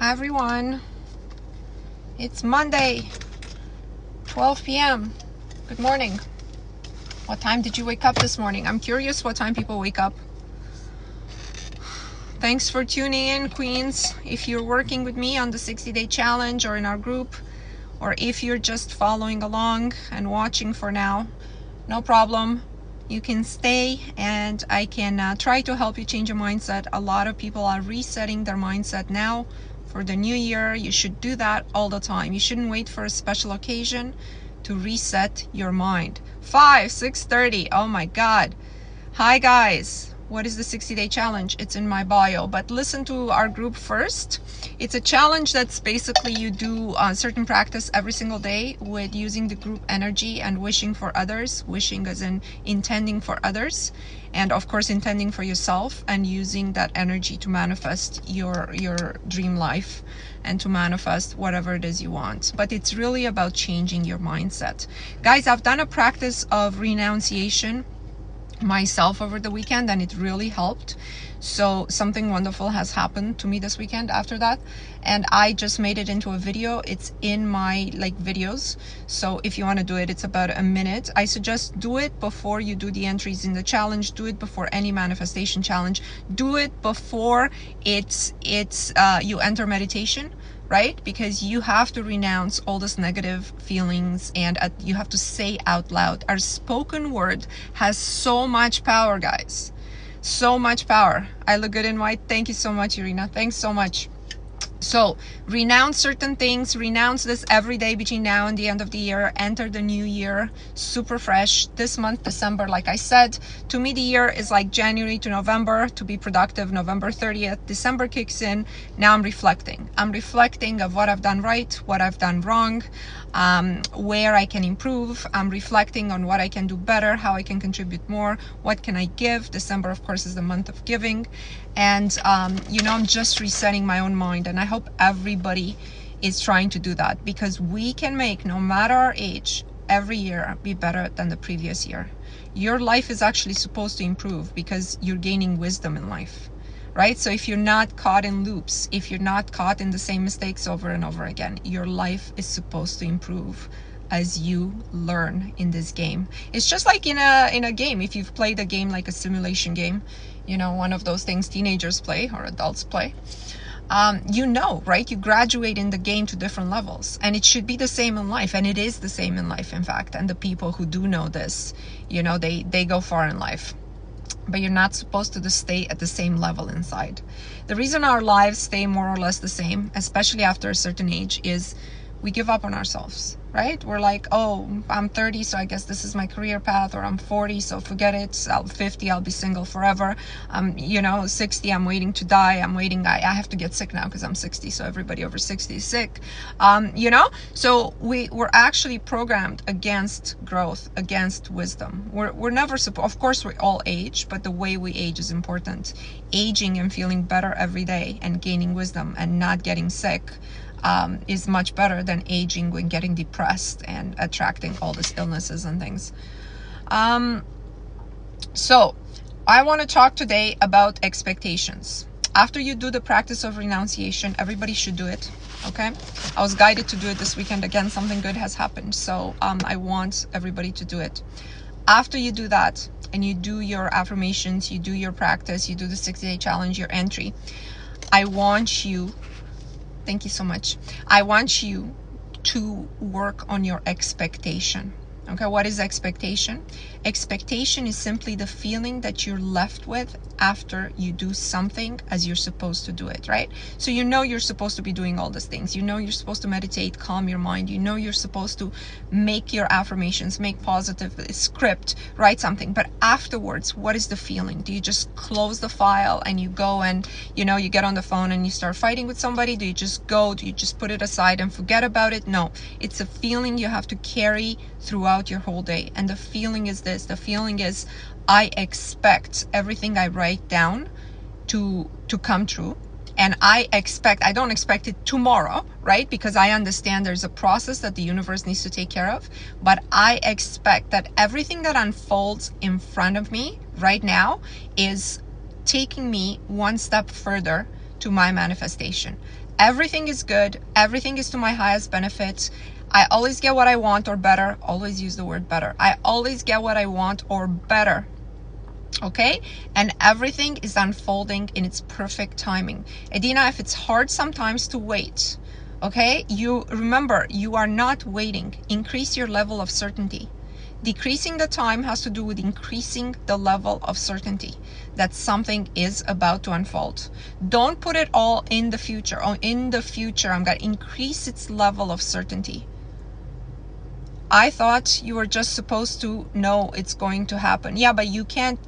Hi everyone, it's Monday, 12 p.m. Good morning. What time did you wake up this morning? I'm curious what time people wake up. Thanks for tuning in, Queens. If you're working with me on the 60-day challenge or in our group, or if you're just following along and watching for now, no problem. You can stay and I can try to help you change your mindset. A lot of people are resetting their mindset now for the new year. You should do that all the time. You shouldn't wait for a special occasion to reset your mind. 6:30. Oh my God. Hi guys. What is the 60-day challenge? It's in my bio, but listen to our group first. It's a challenge that's basically you do a certain practice every single day with using the group energy and wishing for others, wishing as in intending for others, and of course intending for yourself, and using that energy to manifest your dream life and to manifest whatever it is you want. But it's really about changing your mindset. Guys, I've done a practice of renunciation myself over the weekend and it really helped. So something wonderful has happened to me this weekend after that, and I just made it into a video. It's in my videos, so if you want to do it, it's about a minute. I suggest do it before you do the entries in the challenge. Do it before any manifestation challenge. Do it before you enter meditation, right? Because you have to renounce all this negative feelings, and you have to say out loud. Our spoken word has so much power, guys. So much power. I look good in white. Thank you so much, Irina. Thanks so much. So renounce certain things. Renounce this every day between now and the end of the year. Enter the new year super fresh. This month, December, like I said, to me the year is like January to November to be productive. November 30th, December kicks in. Now I'm reflecting. I'm reflecting of what I've done right, what I've done wrong, where I can improve. I'm reflecting on what I can do better, how I can contribute more, what can I give. December, of course, is the month of giving. And I'm just resetting my own mind, and I hope everybody is trying to do that, because we can make, no matter our age, every year be better than the previous year. Your life is actually supposed to improve because you're gaining wisdom in life, right? So if you're not caught in loops, if you're not caught in the same mistakes over and over again, your life is supposed to improve as you learn in this game. It's just like in a game. If you've played a game like a simulation game, one of those things teenagers play or adults play, right? You graduate in the game to different levels, and it should be the same in life, and it is the same in life, in fact. And the people who do know this, they go far in life. But you're not supposed to stay at the same level inside. The reason our lives stay more or less the same, especially after a certain age, is we give up on ourselves, right? We're like, oh, I'm 30, so I guess this is my career path, or I'm 40, so forget it. I'm 50, I'll be single forever. 60, I'm waiting to die. I have to get sick now because I'm 60, so everybody over 60 is sick. So we're actually programmed against growth, against wisdom. We're never supposed, of course, we all age, but the way we age is important. Aging and feeling better every day and gaining wisdom and not getting sick is much better than aging when getting depressed and attracting all these illnesses and things. So I want to talk today about expectations. After you do the practice of renunciation, everybody should do it. Okay, I was guided to do it this weekend. Again, something good has happened, so I want everybody to do it. After you do that and you do your affirmations, you do your practice, you do the 60-day challenge, your entry, I want you, thank you so much, I want you to work on your expectation. Okay, what is expectation? Expectation is simply the feeling that you're left with after you do something as you're supposed to do it, right? So you're supposed to be doing all these things. You're supposed to meditate, calm your mind. You're supposed to make your affirmations, make positive script, write something. But afterwards, what is the feeling? Do you just close the file and you go and, you get on the phone and you start fighting with somebody? Do you just go? Do you just put it aside and forget about it? No, it's a feeling you have to carry throughout your whole day. And the feeling is this. The feeling is, I expect everything I write down to come true. And I don't expect it tomorrow, right? Because I understand there's a process that the universe needs to take care of. But I expect that everything that unfolds in front of me right now is taking me one step further to my manifestation. Everything is good. Everything is to my highest benefit. I always get what I want or better. Always use the word better. I always get what I want or better. Okay? And everything is unfolding in its perfect timing. Edina, if it's hard sometimes to wait, okay? You remember, you are not waiting. Increase your level of certainty. Decreasing the time has to do with increasing the level of certainty that something is about to unfold. Don't put it all in the future. Oh, in the future, I'm going to increase its level of certainty. I thought you were just supposed to know it's going to happen. Yeah, but you can't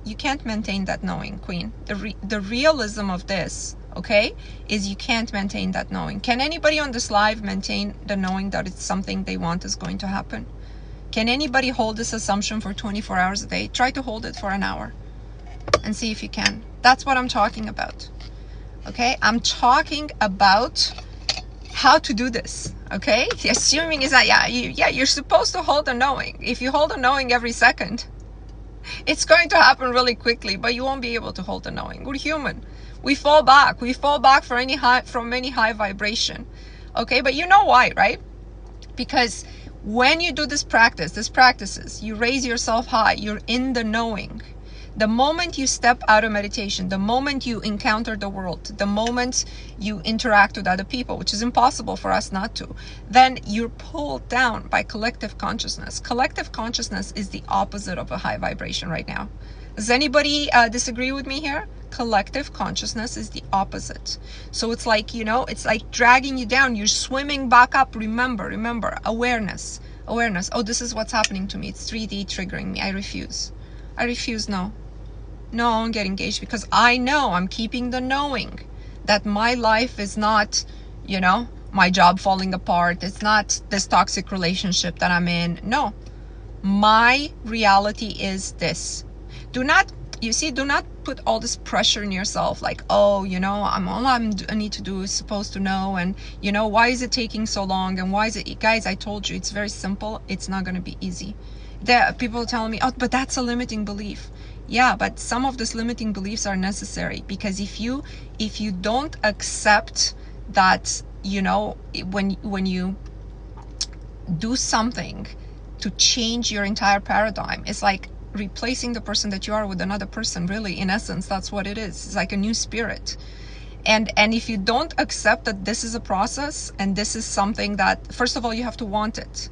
maintain that knowing, Queen. The realism of this, okay, is you can't maintain that knowing. Can anybody on this live maintain the knowing that it's something they want is going to happen? Can anybody hold this assumption for 24 hours a day? Try to hold it for an hour and see if you can. That's what I'm talking about. Okay, I'm talking about how to do this. Okay, the assuming is that you're supposed to hold a knowing. If you hold a knowing every second, it's going to happen really quickly, but you won't be able to hold a knowing. We're human. We fall back from any high vibration. Okay, but you know why, right? Because when you do these practices, you raise yourself high, you're in the knowing. The moment you step out of meditation, the moment you encounter the world, the moment you interact with other people, which is impossible for us not to, then you're pulled down by collective consciousness. Collective consciousness is the opposite of a high vibration right now. Does anybody disagree with me here? Collective consciousness is the opposite. So it's like, it's like dragging you down. You're swimming back up. Remember, awareness. Oh, this is what's happening to me. It's 3D triggering me. I refuse. No, I won't get engaged because I know I'm keeping the knowing that my life is not, my job falling apart. It's not this toxic relationship that I'm in. No, my reality is this. Do not put all this pressure in yourself like, oh, I need to do is supposed to know, and why is it taking so long, and why is it, guys, I told you it's very simple. It's not going to be easy. There are people telling me, oh, but that's a limiting belief. Yeah, but some of these limiting beliefs are necessary, because if you don't accept that, when you do something to change your entire paradigm, it's like replacing the person that you are with another person. Really, in essence, that's what it is. It's like a new spirit. And if you don't accept that this is a process, and this is something that, first of all, you have to want it.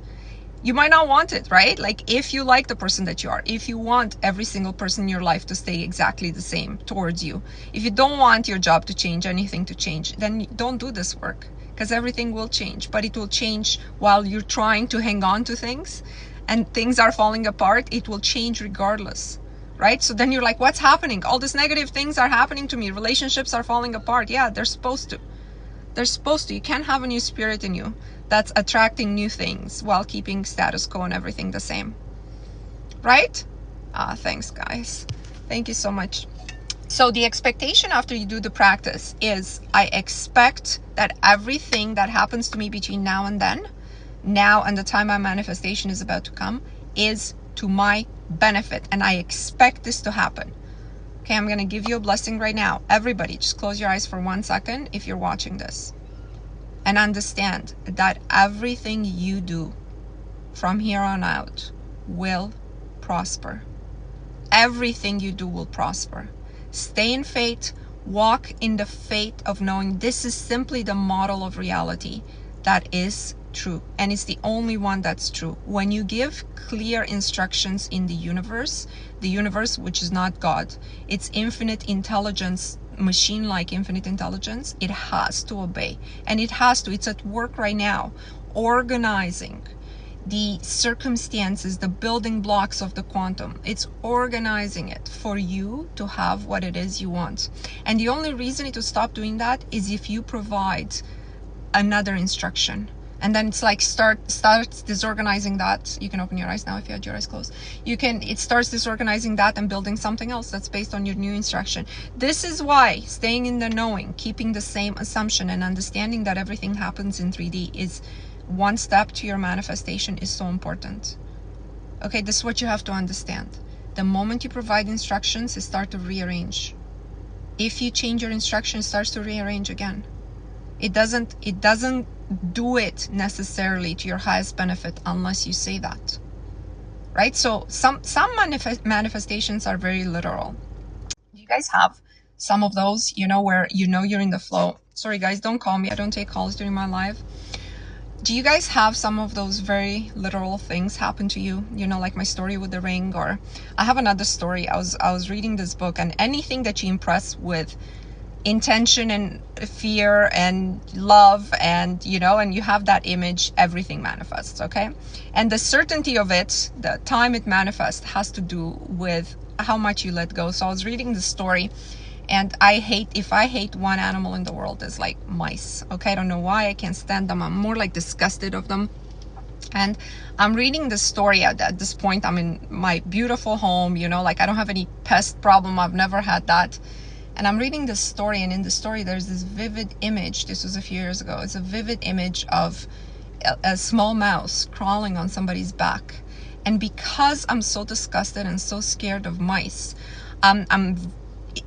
You might not want it, right? Like, if you like the person that you are, if you want every single person in your life to stay exactly the same towards you, if you don't want your job to change, anything to change, then don't do this work, because everything will change. But it will change while you're trying to hang on to things, and things are falling apart. It will change regardless, right? So then you're like, what's happening? All these negative things are happening to me. Relationships are falling apart. Yeah, they're supposed to. You can't have a new spirit in you that's attracting new things while keeping status quo and everything the same, right? Thanks, guys. Thank you so much. So the expectation after you do the practice is, I expect that everything that happens to me between now and then, now and the time my manifestation is about to come, is to my benefit, and I expect this to happen. Okay, I'm going to give you a blessing right now. Everybody, just close your eyes for 1 second if you're watching this. And understand that everything you do from here on out will prosper. Everything you do will prosper. Stay in faith. Walk in the faith of knowing this is simply the model of reality that is true. And it's the only one that's true. When you give clear instructions in the universe, which is not God, it's infinite intelligence, machine-like infinite intelligence, it has to obey. And it's at work right now, organizing the circumstances, the building blocks of the quantum. It's organizing it for you to have what it is you want. And the only reason it will stop doing that is if you provide another instruction. And then it's like starts disorganizing that. You can open your eyes now if you had your eyes closed. It starts disorganizing that and building something else that's based on your new instruction. This is why staying in the knowing, keeping the same assumption, and understanding that everything happens in 3D is one step to your manifestation is so important. Okay, this is what you have to understand. The moment you provide instructions, you start to rearrange. If you change your instructions, it starts to rearrange again. It doesn't do it necessarily to your highest benefit unless you say that, right? So some manifestations are very literal. Do you guys have some of those, where you're in the flow? Sorry guys, don't call me, I don't take calls during my live. Do you guys have some of those very literal things happen to you? Like my story with the ring, or I have another story. I was reading this book, and anything that you impress with intention and fear and love, and and you have that image, everything manifests, okay? And the certainty of it, the time it manifests, has to do with how much you let go. So I was reading the story, and if I hate one animal in the world, is like mice, okay? I don't know why, I can't stand them. I'm more like disgusted of them. And I'm reading the story at this point. I'm in my beautiful home, like I don't have any pest problem. I've never had that. And I'm reading this story, and in the story there's this vivid image. This was a few years ago. It's a vivid image of a small mouse crawling on somebody's back. And because I'm so disgusted and so scared of mice, I'm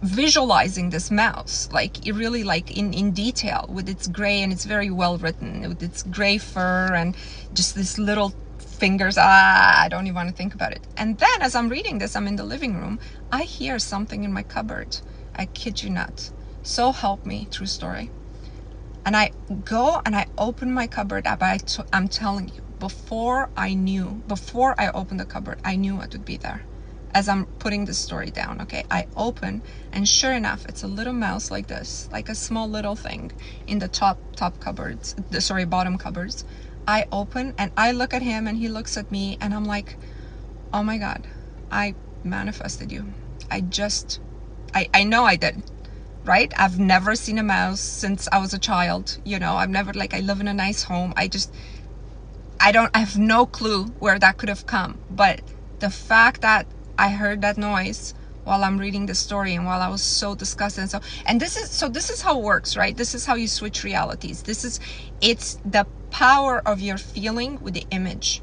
visualizing this mouse, like it really, like in detail, with its gray, and it's very well written, with its gray fur and just this little fingers. I don't even want to think about it. And then as I'm reading this, I'm in the living room, I hear something in my cupboard. I kid you not. So help me, true story. And I go and I open my cupboard up. I'm telling you, before I opened the cupboard, I knew what would be there. As I'm putting this story down, okay, I open, and sure enough, it's a little mouse like this, like a small little thing in the top cupboards, bottom cupboards. I open and I look at him, and he looks at me, and I'm like, oh my God, I manifested you. I know I did, right? I've never seen a mouse since I was a child. I've never, I live in a nice home. I have no clue where that could have come. But the fact that I heard that noise while I'm reading the story, and while I was so disgusted, and this is how it works, right? This is how you switch realities. It's the power of your feeling with the image.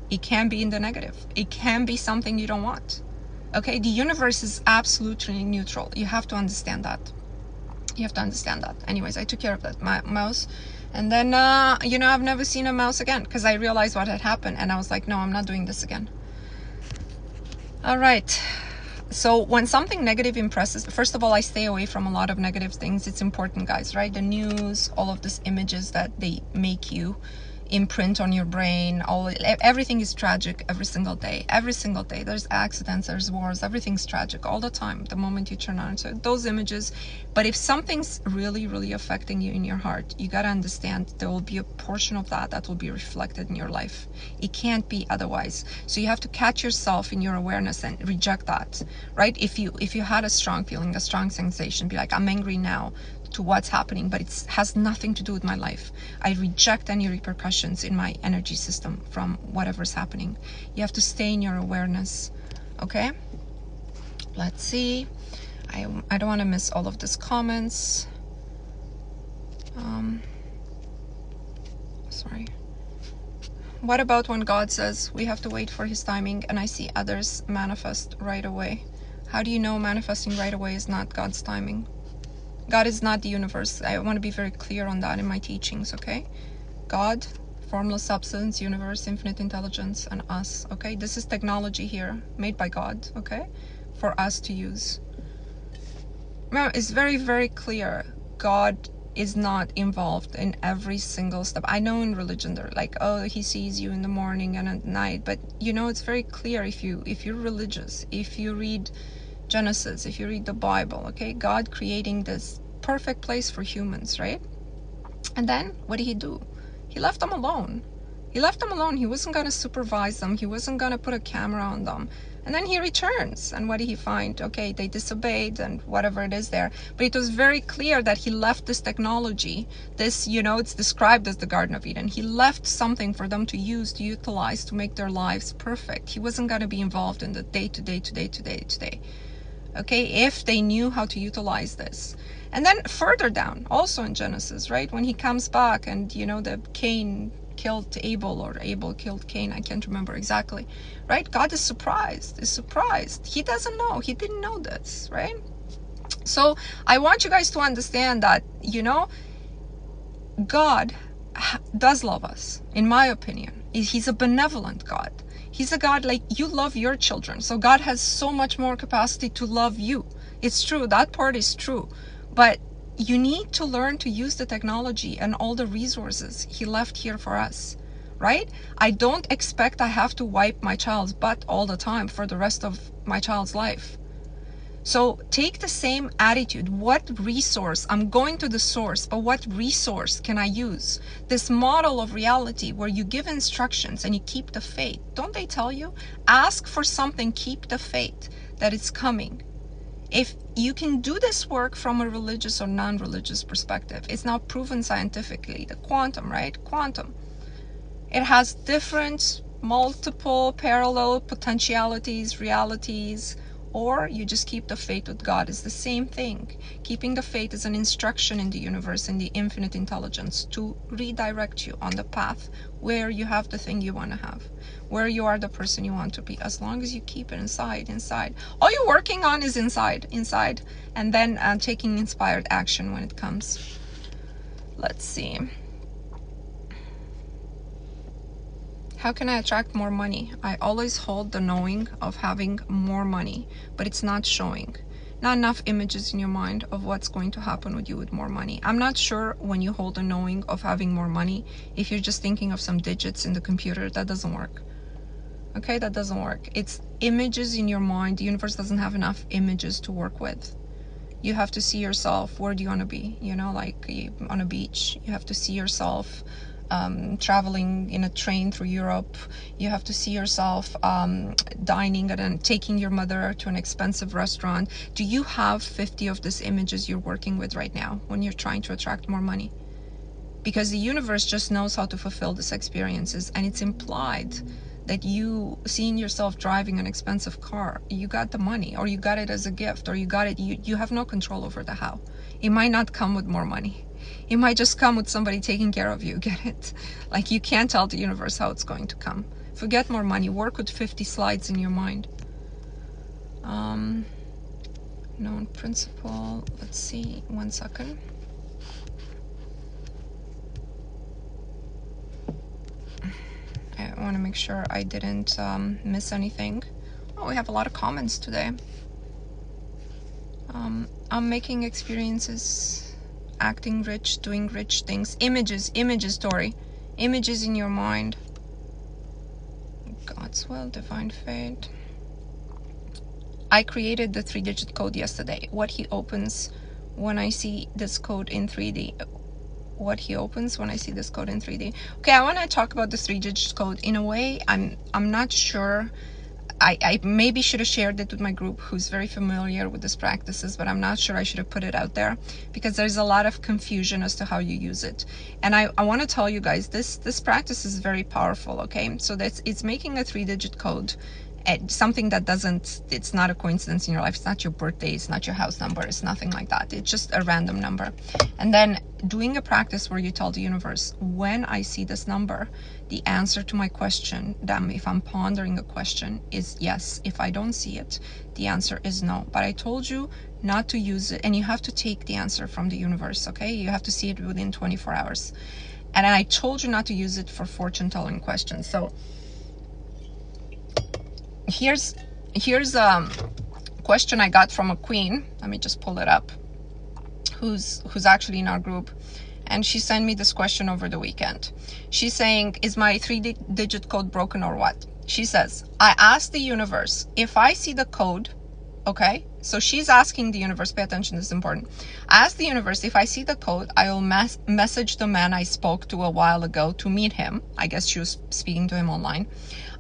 It can be in the negative. It can be something you don't want. Okay, the universe is absolutely neutral. You have to understand that. Anyways, I took care of that mouse. And then, I've never seen a mouse again, because I realized what had happened. And I was like, no, I'm not doing this again. All right. So when something negative impresses, first of all, I stay away from a lot of negative things. It's important, guys, right? The news, all of these images that they make you imprint on your brain, everything is tragic every single day. There's accidents, there's wars, everything's tragic all the time the moment you turn on. So those images. But if something's really, really affecting you in your heart, you got to understand there will be a portion of that will be reflected in your life. It can't be otherwise. So you have to catch yourself in your awareness and reject that, right? If you had a strong feeling, a strong sensation, be like, I'm angry now to what's happening, but it has nothing to do with my life. I reject any repercussions in my energy system from whatever's happening. You have to stay in your awareness. Okay, let's see. I don't want to miss all of these comments. Sorry. What about when God says we have to wait for his timing, and I see others manifest right away? How do you know manifesting right away is not God's timing? God is not the universe. I want to be very clear on that in my teachings, okay? God, formless substance, universe, infinite intelligence, and us, okay? This is technology here, made by God, okay? For us to use. Remember, it's very, very clear. God is not involved in every single step. I know in religion they're like, oh, he sees you in the morning and at night. But, it's very clear if you're religious, if you read Genesis, if you read the Bible, okay, God creating this perfect place for humans, right? And then what did he do? He left them alone. He wasn't going to supervise them. He wasn't going to put a camera on them. And then he returns, and what did he find? Okay, they disobeyed and whatever it is there. But it was very clear that he left this technology, this, it's described as the Garden of Eden. He left something for them to use, to utilize, to make their lives perfect. He wasn't going to be involved in the day-to-day. Okay, if they knew how to utilize this. And then further down, also in Genesis, right, when he comes back and, the Cain killed Abel, or Abel killed Cain, I can't remember exactly, right? God is surprised. He doesn't know. He didn't know this, right? So I want you guys to understand that, God does love us, in my opinion. He's a benevolent God. He's a God like you love your children. So God has so much more capacity to love you. It's true. That part is true. But you need to learn to use the technology and all the resources He left here for us, right? I don't expect I have to wipe my child's butt all the time for the rest of my child's life. So take the same attitude. What resource? I'm going to the source, but what resource can I use? This model of reality where you give instructions and you keep the faith. Don't they tell you? Ask for something, keep the faith that it's coming. If you can do this work from a religious or non-religious perspective, it's now proven scientifically. The quantum, right? Quantum. It has different, multiple, parallel potentialities, realities, or you just keep the faith with God. It's the same thing. Keeping the faith is an instruction in the universe and the infinite intelligence to redirect you on the path where you have the thing you want to have, where you are the person you want to be, as long as you keep it inside. All you're working on is inside, and then taking inspired action when it comes. Let's see. How can I attract more money? I always hold the knowing of having more money, but it's not showing. Not enough images in your mind of what's going to happen with you with more money. I'm not sure when you hold the knowing of having more money, if you're just thinking of some digits in the computer, that doesn't work. Okay, that doesn't work. It's images in your mind. The universe doesn't have enough images to work with. You have to see yourself. Where do you want to be? Like on a beach. You have to see yourself traveling in a train through Europe. You have to see yourself dining and taking your mother to an expensive restaurant. Do you have 50 of these images you're working with right now when you're trying to attract more money? Because the universe just knows how to fulfill these experiences, and it's implied that you seeing yourself driving an expensive car, you got the money, or you got it as a gift, or you got it, you have no control over the how. It might not come with more money. It might just come with somebody taking care of you, get it? Like, you can't tell the universe how it's going to come. Forget more money, work with 50 slides in your mind. Known principle, let's see, 1 second. I want to make sure I didn't miss anything. Oh, we have a lot of comments today. I'm making experiences, acting rich, doing rich things. Images, Tori. Images in your mind. God's will, divine fate. I created the 3-digit code yesterday. What he opens when I see this code in 3D. What he opens when I see this code in 3D. Okay, I want to talk about the 3-digit code. In a way, I'm not sure. I maybe should have shared it with my group who's very familiar with these practices, but I'm not sure I should have put it out there because there's a lot of confusion as to how you use it. And I want to tell you guys, this practice is very powerful, okay? So it's making a 3-digit code. Something that it's not a coincidence in your life. It's not your birthday, it's not your house number, it's nothing like that. It's just a random number. And then doing a practice where you tell the universe, when I see this number, the answer to my question, if I'm pondering a question, is yes. If I don't see it, the answer is no. But I told you not to use it, and you have to take the answer from the universe, okay? You have to see it within 24 hours. And I told you not to use it for fortune-telling questions. So here's a question I got from a queen. Let me just pull it up, who's actually in our group, and she sent me this question over the weekend. She's saying, is my 3-digit code broken or what? She says, I asked the universe if I see the code. Okay, so she's asking the universe, pay attention, this is important. I asked the universe, if I see the code, I will message the man I spoke to a while ago to meet him. I guess she was speaking to him online.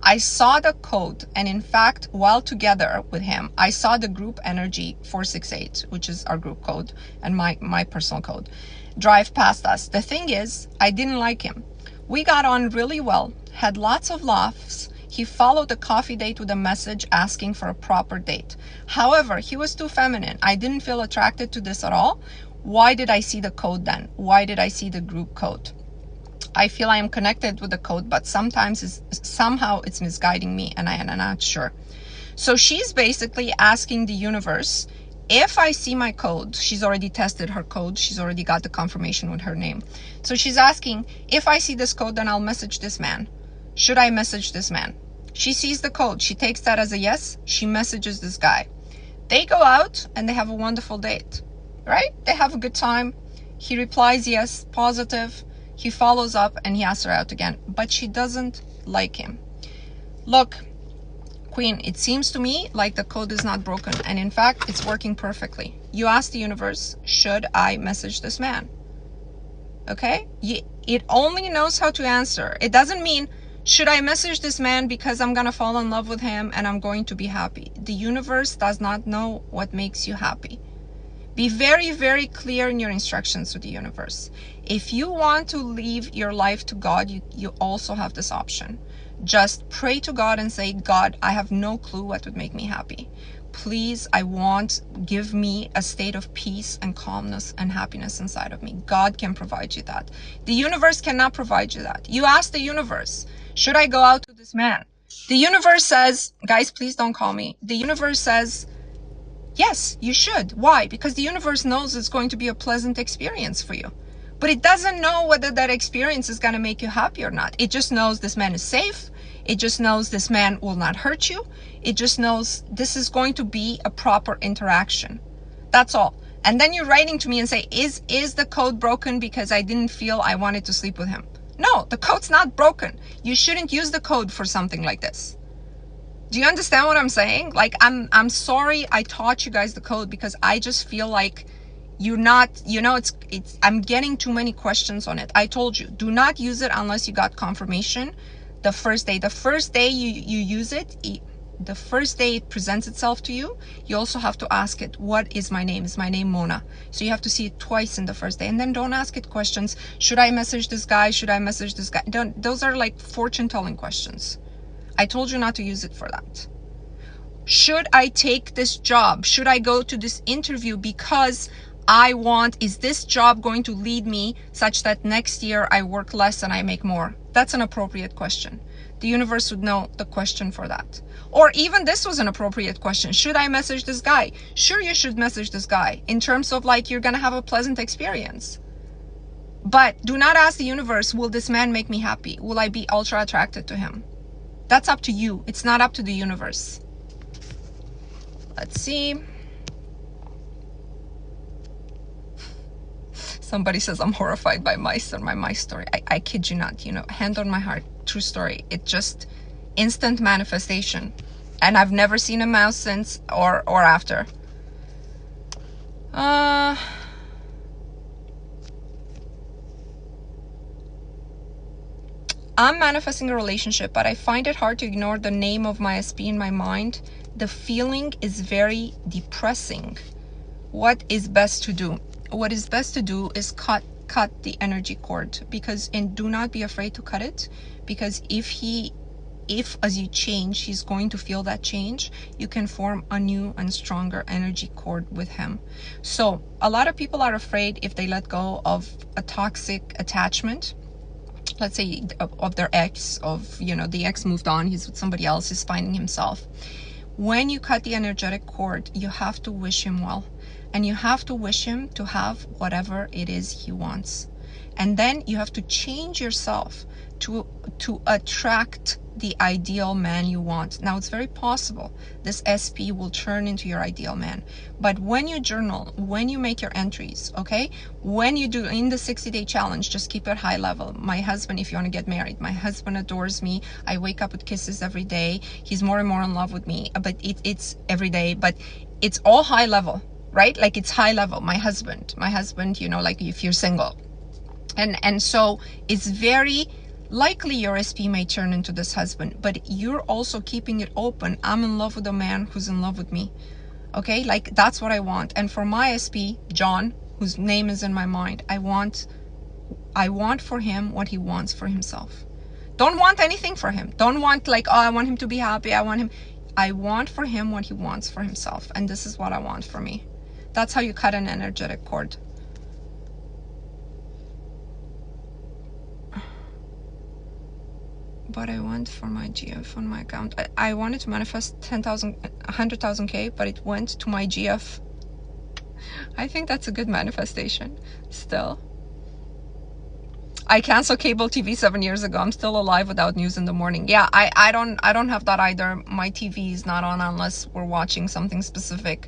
I saw the code, and in fact, while together with him, I saw the group energy 468, which is our group code, and my personal code, drive past us. The thing is, I didn't like him. We got on really well, had lots of laughs. He followed the coffee date with a message asking for a proper date. However, he was too feminine. I didn't feel attracted to this at all. Why did I see the code then? Why did I see the group code? I feel I am connected with the code, but somehow it's misguiding me, and I'm not sure. So she's basically asking the universe if I see my code, she's already tested her code. She's already got the confirmation with her name. So she's asking, if I see this code, then I'll message this man. Should I message this man? She sees the code. She takes that as a yes. She messages this guy. They go out and they have a wonderful date, right? They have a good time. He replies yes, positive. He follows up and he asks her out again, but she doesn't like him. Look, Queen, it seems to me like the code is not broken, and in fact, it's working perfectly. You ask the universe, should I message this man? Okay? It only knows how to answer. It doesn't mean, should I message this man because I'm going to fall in love with him and I'm going to be happy? The universe does not know what makes you happy. Be very, very clear in your instructions with the universe. If you want to leave your life to God, you also have this option. Just pray to God and say, God, I have no clue what would make me happy. Please, give me a state of peace and calmness and happiness inside of me. God can provide you that. The universe cannot provide you that. You ask the universe, should I go out with this man? The universe says, guys, please don't call me. The universe says, yes, you should. Why? Because the universe knows it's going to be a pleasant experience for you. But it doesn't know whether that experience is going to make you happy or not. It just knows this man is safe. It just knows this man will not hurt you. It just knows this is going to be a proper interaction. That's all. And then you're writing to me and say, is the code broken because I didn't feel I wanted to sleep with him? No, the code's not broken. You shouldn't use the code for something like this. Do you understand what I'm saying? Like, I'm sorry I taught you guys the code, because I just feel like you're not, I'm getting too many questions on it. I told you, do not use it unless you got confirmation the first day. The first day you use it, the first day it presents itself to you, you also have to ask it, what is my name? Is my name Mona? So you have to see it twice in the first day. And then don't ask it questions. Should I message this guy? Should I message this guy? Those are like fortune-telling questions. I told you not to use it for that. Should I take this job? Should I go to this interview because is this job going to lead me such that next year I work less and I make more? That's an appropriate question. The universe would know the question for that. Or even this was an appropriate question. Should I message this guy? Sure, you should message this guy in terms of like, you're going to have a pleasant experience. But do not ask the universe, will this man make me happy? Will I be ultra attracted to him? That's up to you. It's not up to the universe. Let's see. Somebody says, I'm horrified by mice and my mice story. I kid you not, hand on my heart, true story. It just instant manifestation. And I've never seen a mouse since or after. I'm manifesting a relationship, but I find it hard to ignore the name of my SP in my mind. The feeling is very depressing. What is best to do? What is best to do is cut the energy cord, and do not be afraid to cut it, because if as you change, he's going to feel that change, you can form a new and stronger energy cord with him. So a lot of people are afraid if they let go of a toxic attachment, let's say of their ex, the ex moved on, he's with somebody else, he's finding himself. When you cut the energetic cord, you have to wish him well, and you have to wish him to have whatever it is he wants. And then you have to change yourself to attract the ideal man you want. Now, it's very possible this SP will turn into your ideal man. But when you journal, when you make your entries, okay, when you do in the 60-day challenge, just keep it high level. My husband, if you want to get married, my husband adores me. I wake up with kisses every day. He's more and more in love with me, but it's every day, but it's all high level, right? Like, it's high level. My husband, like if you're single. And so it's very likely your SP may turn into this husband, but you're also keeping it open. I'm in love with a man who's in love with me. Okay, like, that's what I want. And for my SP, John, whose name is in my mind, I want for him what he wants for himself. Don't want anything for him. Don't want like, oh, I want him to be happy. I want for him what he wants for himself. And this is what I want for me. That's how you cut an energetic cord. But I want for my GF on my account. I wanted to manifest 100,000K, but it went to my GF I think that's a good manifestation still. I canceled cable TV 7 years ago. I'm still alive without news in the morning. Yeah, I don't have that either. My TV is not on unless we're watching something specific,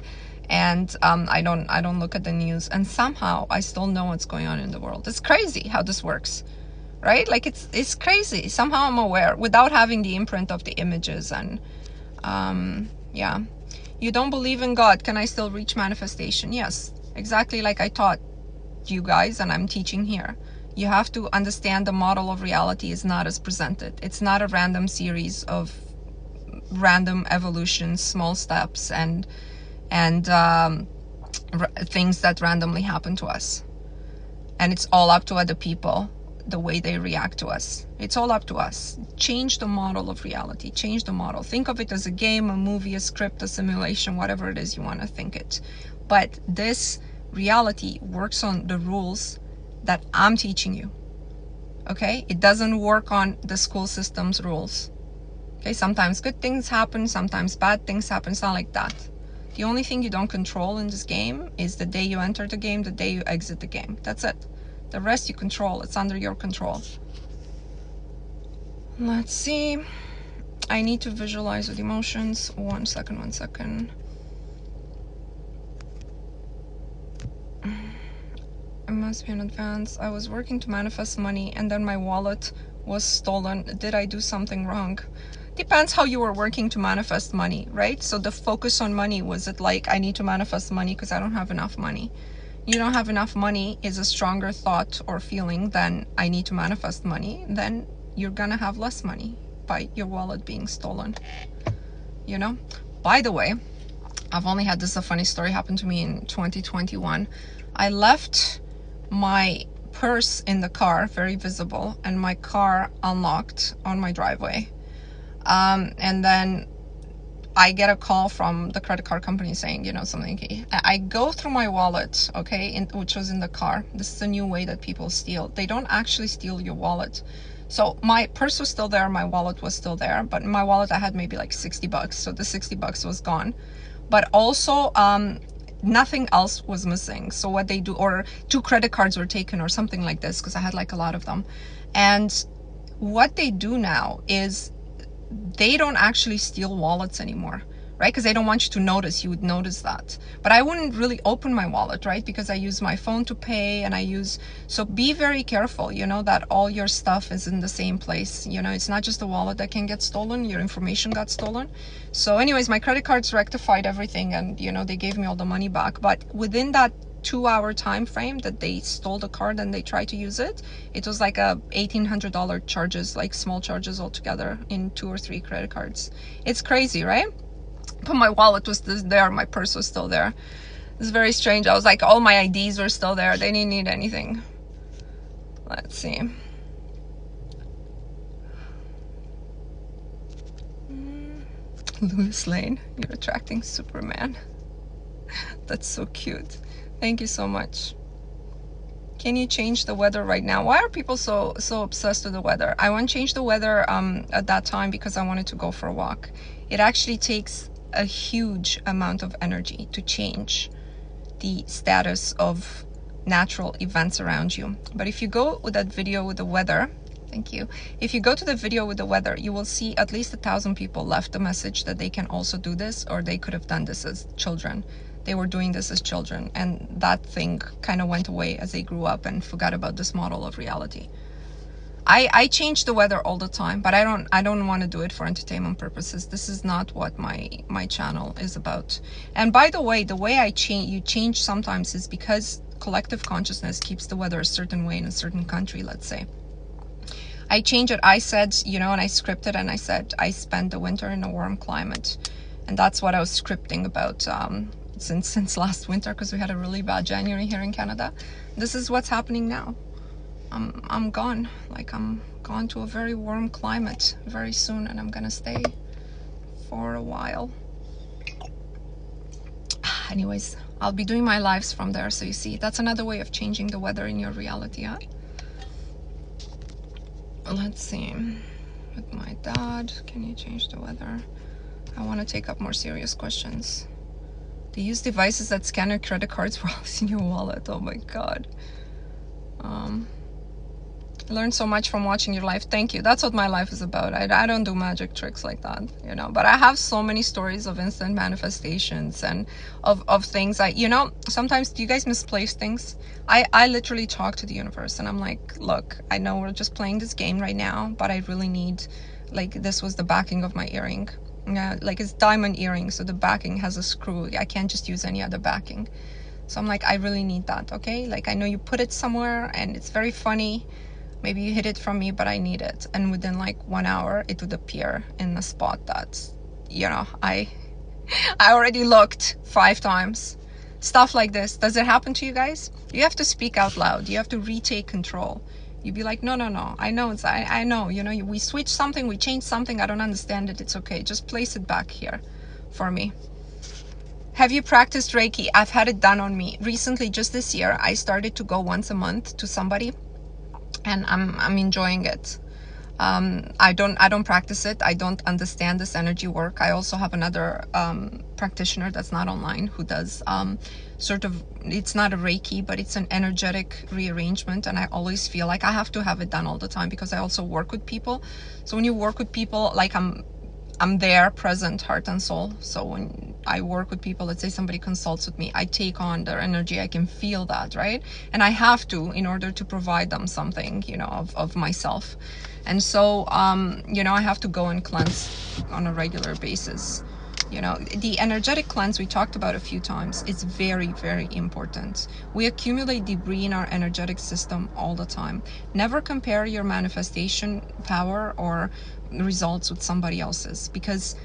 and I don't look at the news. And somehow I still know what's going on in the world. It's crazy how this works, right? Like it's crazy. Somehow I'm aware without having the imprint of the images. And yeah, you don't believe in God. Can I still reach manifestation? Yes, exactly like I taught you guys, and I'm teaching here. You have to understand the model of reality is not as presented. It's not a random series of random evolutions, small steps, and things that randomly happen to us. And it's all up to other people, the way they react to us. It's all up to us. Change the model of reality. Change the model. Think of it as a game, a movie, a script, a simulation, whatever it is you want to think it. But this reality works on the rules that I'm teaching you. Okay? It doesn't work on the school system's rules. Okay? Sometimes good things happen, sometimes bad things happen. It's not like that. The only thing you don't control in this game is the day you enter the game, the day you exit the game. That's it. The rest you control. It's under your control. Let's see. I need to visualize with emotions. One second. It must be in advance. I was working to manifest money and then my wallet was stolen. Did I do something wrong? Depends how you were working to manifest money, right? So the focus on money, was it like, I need to manifest money because I don't have enough money? You don't have enough money is a stronger thought or feeling than I need to manifest money. Then you're gonna have less money by your wallet being stolen, you know? By the way, I've only had this, a funny story happened to me in 2021. I left my purse in the car, very visible, and my car unlocked on my driveway. And then I get a call from the credit card company saying, you know, something. I go through my wallet, okay, which was in the car. This is a new way that people steal. They don't actually steal your wallet. So my purse was still there, my wallet was still there, but in my wallet I had maybe like $60. So the $60 was gone. But also, nothing else was missing. So what they do, or 2 credit cards were taken or something like this, because I had like a lot of them. And what they do now is they don't actually steal wallets anymore, right? Because they don't want you to notice. You would notice that. But I wouldn't really open my wallet, right? Because I use my phone to pay, and so be very careful, you know, that all your stuff is in the same place. You know, it's not just the wallet that can get stolen, your information got stolen. So anyways, my credit cards rectified everything, and, you know, they gave me all the money back. But within that 2-hour time frame that they stole the card and they tried to use it, it was like a $1,800 charges, like small charges altogether in 2 or 3 credit cards. It's crazy, right? But my wallet was there, my purse was still there. It's very strange. I was like, all my IDs were still there. They didn't need anything. Let's see. Louis Lane, you're attracting Superman. That's so cute. Thank you so much. Can you change the weather right now? Why are people so obsessed with the weather? I want to change the weather at that time because I wanted to go for a walk. It actually takes a huge amount of energy to change the status of natural events around you. But if you go with that video with the weather, thank you. If you go to the video with the weather, you will see at least 1,000 people left a message that they can also do this, or they could have done this as children. They were doing this as children, and that thing kind of went away as they grew up and forgot about this model of reality. I change the weather all the time, but I don't want to do it for entertainment purposes. This is not what my channel is about. And by the way you change sometimes is because collective consciousness keeps the weather a certain way in a certain country, let's say. I change it. I said, you know, and I scripted and I said I spent the winter in a warm climate, and that's what I was scripting about since last winter, because we had a really bad January here in Canada. This is what's happening now. I'm gone. Like, I'm gone to a very warm climate very soon, and I'm gonna stay for a while. Anyways, I'll be doing my lives from there, so you see, that's another way of changing the weather in your reality, huh? Let's see. With my dad, can you change the weather? I want to take up more serious questions. They use devices that scan your credit cards while it's in your wallet. Oh my God. I learned so much from watching your life. Thank you. That's what my life is about. I don't do magic tricks like that, you know, but I have so many stories of instant manifestations and of things sometimes, do you guys misplace things? I literally talk to the universe and I'm like, look, I know we're just playing this game right now, but I really need, like, this was the backing of my earring. Like, it's diamond earring, so the backing has a screw. I can't just use any other backing. So I'm like, I really need that, okay? Like, I know you put it somewhere and it's very funny. Maybe you hid it from me, but I need it. And within like 1 hour, it would appear in the spot that, you know, I already looked 5 times. Stuff like this. Does it happen to you guys? You have to speak out loud. You have to retake control. You'd be like, no, I know I know, you know, we switch something, we change something. I don't understand it. It's okay. Just place it back here for me. Have you practiced Reiki? I've had it done on me. Recently, just this year, I started to go once a month to somebody. And I'm enjoying it. I don't practice it. I don't understand this energy work. I also have another practitioner that's not online who does sort of, it's not a Reiki, but it's an energetic rearrangement. And I always feel like I have to have it done all the time because I also work with people. So when you work with people, like I'm there, present, heart and soul. So when I work with people, let's say somebody consults with me, I take on their energy. I can feel that, right? And I have to, in order to provide them something, you know, of myself. And so, you know, I have to go and cleanse on a regular basis. You know, the energetic cleanse we talked about a few times is very, very important. We accumulate debris in our energetic system all the time. Never compare your manifestation power or results with somebody else's, because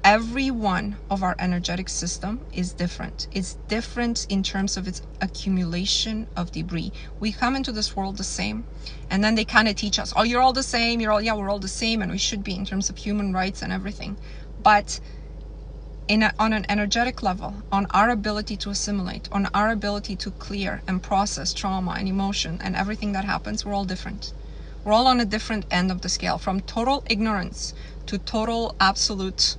every one of our energetic system is different. It's different in terms of its accumulation of debris. We come into this world the same, and then they kind of teach us, oh, you're all the same, we're all the same, and we should be in terms of human rights and everything. But on an energetic level, on our ability to assimilate, on our ability to clear and process trauma and emotion and everything that happens, we're all different. We're all on a different end of the scale, from total ignorance to total absolute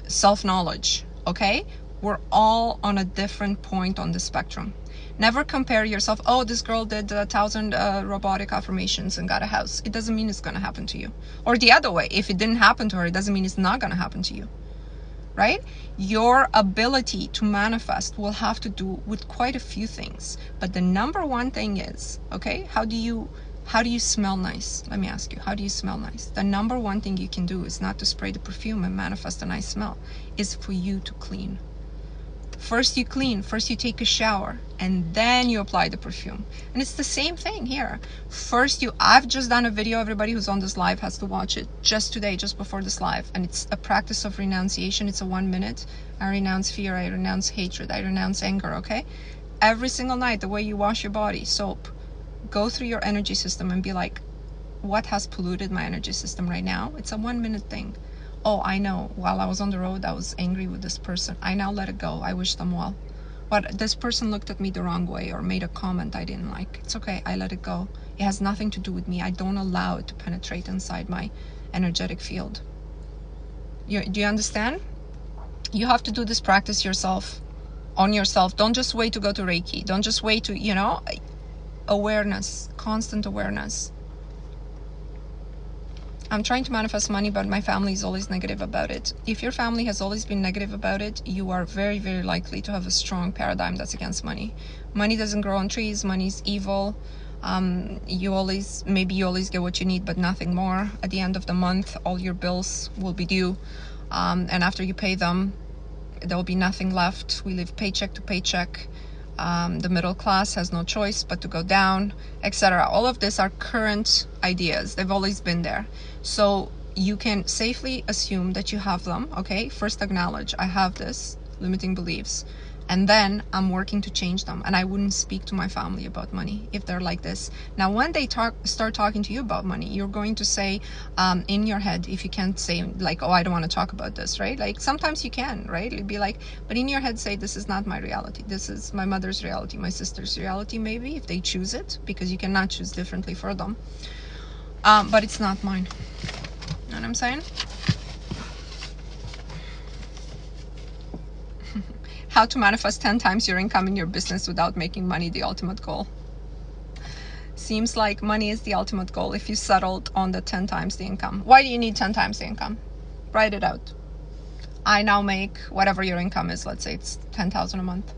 self-knowledge, okay? We're all on a different point on the spectrum. Never compare yourself, oh, this girl did 1,000 robotic affirmations and got a house. It doesn't mean it's going to happen to you. Or the other way, if it didn't happen to her, it doesn't mean it's not going to happen to you. Right? Your ability to manifest will have to do with quite a few things. But the number one thing is, okay, how do you smell nice? Let me ask you, how do you smell nice? The number one thing you can do is not to spray the perfume and manifest a nice smell, is for you to clean. First you clean, first you take a shower, and then you apply the perfume. And it's the same thing here. First I've just done a video, everybody who's on this live has to watch it just today, just before this live. And it's a practice of renunciation. It's a 1 minute. I renounce fear, I renounce hatred, I renounce anger, okay? Every single night, the way you wash your body, soap, go through your energy system and be like, what has polluted my energy system right now? It's a 1 minute thing. Oh, I know, while I was on the road, I was angry with this person. I now let it go. I wish them well. But this person looked at me the wrong way or made a comment I didn't like. It's okay. I let it go. It has nothing to do with me. I don't allow it to penetrate inside my energetic field. Do you understand? You have to do this practice yourself, on yourself. Don't just wait to go to Reiki. Don't just wait to, you know, awareness, constant awareness. I'm trying to manifest money, but my family is always negative about it. If your family has always been negative about it, you are very, very likely to have a strong paradigm that's against money. Money doesn't grow on trees. Money is evil. You always get what you need, but nothing more. At the end of the month, all your bills will be due. And after you pay them, there will be nothing left. We live paycheck to paycheck. The middle class has no choice but to go down, etc. All of this are current ideas. They've always been there. So you can safely assume that you have them, okay? First acknowledge, I have this limiting beliefs. And then I'm working to change them. And I wouldn't speak to my family about money if they're like this. Now, when they start talking to you about money, you're going to say in your head, if you can't say like, oh, I don't want to talk about this, right? Like sometimes you can, right? It'd be like, but in your head say, this is not my reality. This is my mother's reality, my sister's reality, maybe, if they choose it, because you cannot choose differently for them. But it's not mine. You know what I'm saying? How to manifest 10 times your income in your business without making money the ultimate goal. Seems like money is the ultimate goal if you settled on the 10 times the income. Why do you need 10 times the income? Write it out. I now make whatever your income is. Let's say it's 10,000 a month.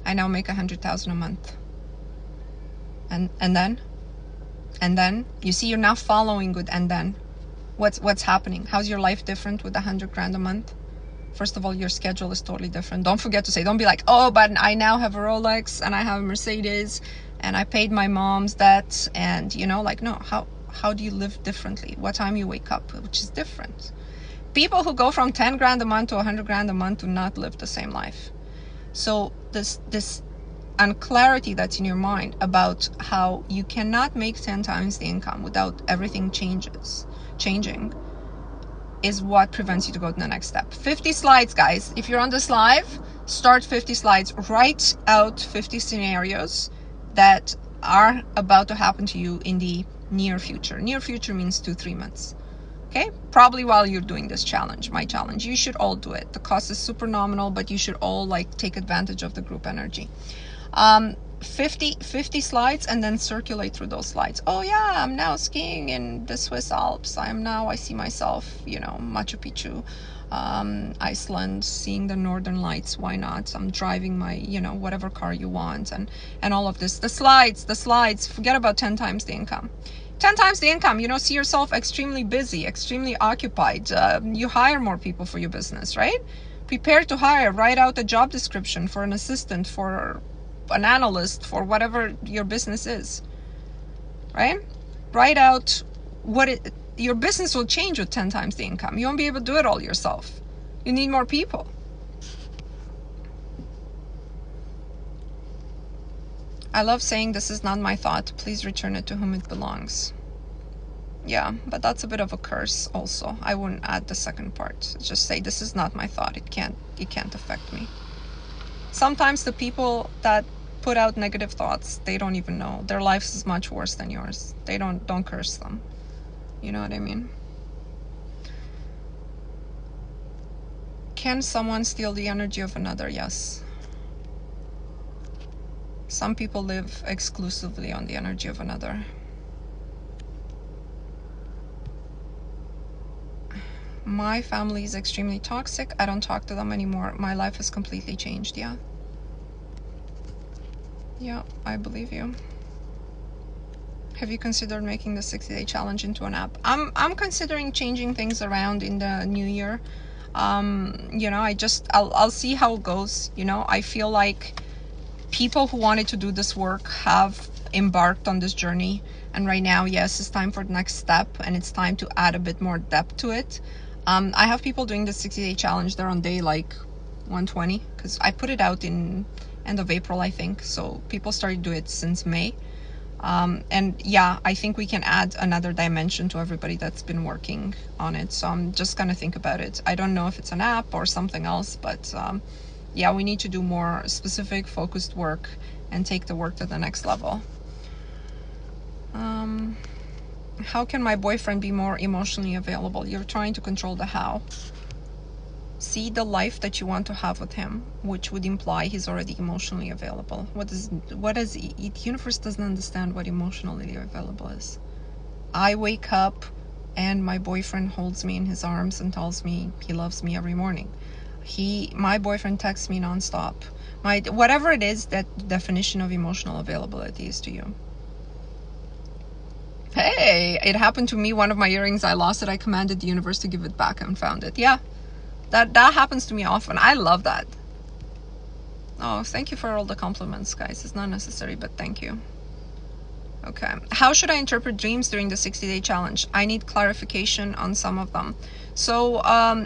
I now make 100,000 a month. And then you see you're now following with and then. What's happening? How's your life different with 100 grand a month? First of all, your schedule is totally different. Don't forget to say, don't be like, oh, but I now have a Rolex and I have a Mercedes and I paid my mom's debt, and you know, like, no, how do you live differently? What time you wake up, which is different. People who go from 10 grand a month to 100 grand a month do not live the same life. So this unclarity that's in your mind about how you cannot make 10 times the income without everything changing is what prevents you to go to the next step. 50 slides, guys. If you're on this live, start 50 slides. Write out 50 scenarios that are about to happen to you in the near future. Near future means 2-3 months. Okay, probably while you're doing this challenge, my challenge. You should all do it. The cost is super nominal, but you should all like take advantage of the group energy. 50 slides, and then circulate through those slides. Oh yeah, I'm now skiing in the Swiss Alps. I see myself, you know, Machu Picchu, Iceland, seeing the northern lights. Why not? I'm driving my, you know, whatever car you want, and all of this. The slides, forget about 10 times the income. 10 times the income, you know, see yourself extremely busy, extremely occupied. You hire more people for your business, right? Prepare to hire. Write out a job description for an assistant, for an analyst, for whatever your business is, right? Write out your business will change with 10 times the income. You won't be able to do it all yourself. You need more people. I love saying, this is not my thought, please return it to whom it belongs. Yeah, but that's a bit of a curse also. I wouldn't add the second part. Just say, this is not my thought, it can't affect me. Sometimes the people that put out negative thoughts, they don't even know their life is much worse than yours. They don't curse them. You know what I mean? Can someone steal the energy of another? Yes. Some people live exclusively on the energy of another. My family is extremely toxic. I don't talk to them anymore. My life has completely changed. Yeah. Yeah, I believe you. Have you considered making the 60-day challenge into an app? I'm considering changing things around in the new year. You know, I'll see how it goes. You know, I feel like people who wanted to do this work have embarked on this journey, and right now, yes, it's time for the next step, and it's time to add a bit more depth to it. I have people doing the 60-day challenge. They're on day like 120, because I put it out in end of April, I think, so people started to do it since May. And yeah, I think we can add another dimension to everybody that's been working on it, so I'm just gonna think about it. I don't know if it's an app or something else, but yeah, we need to do more specific, focused work and take the work to the next level. How can my boyfriend be more emotionally available? You're trying to control the how. See the life that you want to have with him, which would imply he's already emotionally available. The universe doesn't understand what emotionally available is. I wake up and my boyfriend holds me in his arms and tells me he loves me every morning. My boyfriend texts me nonstop. Whatever it is that definition of emotional availability is to you. Hey, it happened to me. One of my earrings, I lost it. I commanded the universe to give it back and found it. Yeah, that happens to me often. I love that. Oh, thank you for all the compliments, guys. It's not necessary, but thank you. Okay, how should I interpret dreams during the 60-day challenge? I need clarification on some of them. So,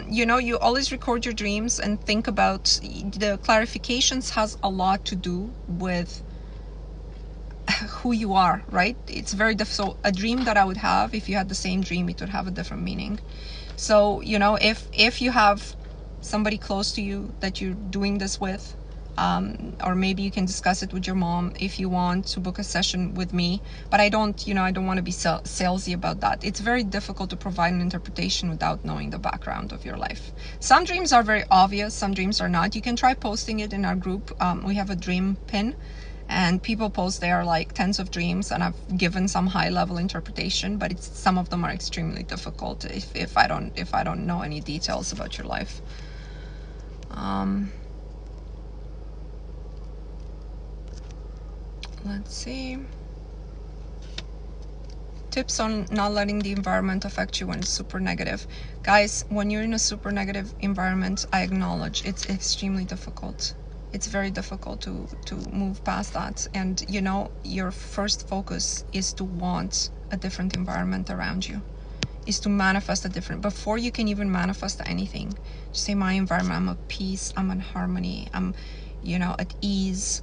you know, you always record your dreams and think about the clarifications. Has a lot to do with who you are, right? It's very difficult. So a dream that I would have, if you had the same dream, it would have a different meaning. So, you know, if you have somebody close to you that you're doing this with, or maybe you can discuss it with your mom if you want to book a session with me. But I don't want to be salesy about that. It's very difficult to provide an interpretation without knowing the background of your life. Some dreams are very obvious, some dreams are not. You can try posting it in our group. We have a dream pin, and people post there like tens of dreams, and I've given some high-level interpretation, but some of them are extremely difficult if I don't know any details about your life. Let's see. Tips on not letting the environment affect you when it's super negative. Guys, when you're in a super negative environment, I acknowledge it's extremely difficult. It's very difficult to move past that. And your first focus is to want a different environment around you, is to manifest a different, before you can even manifest anything, just say, my environment, I'm at peace, I'm in harmony, I'm at ease,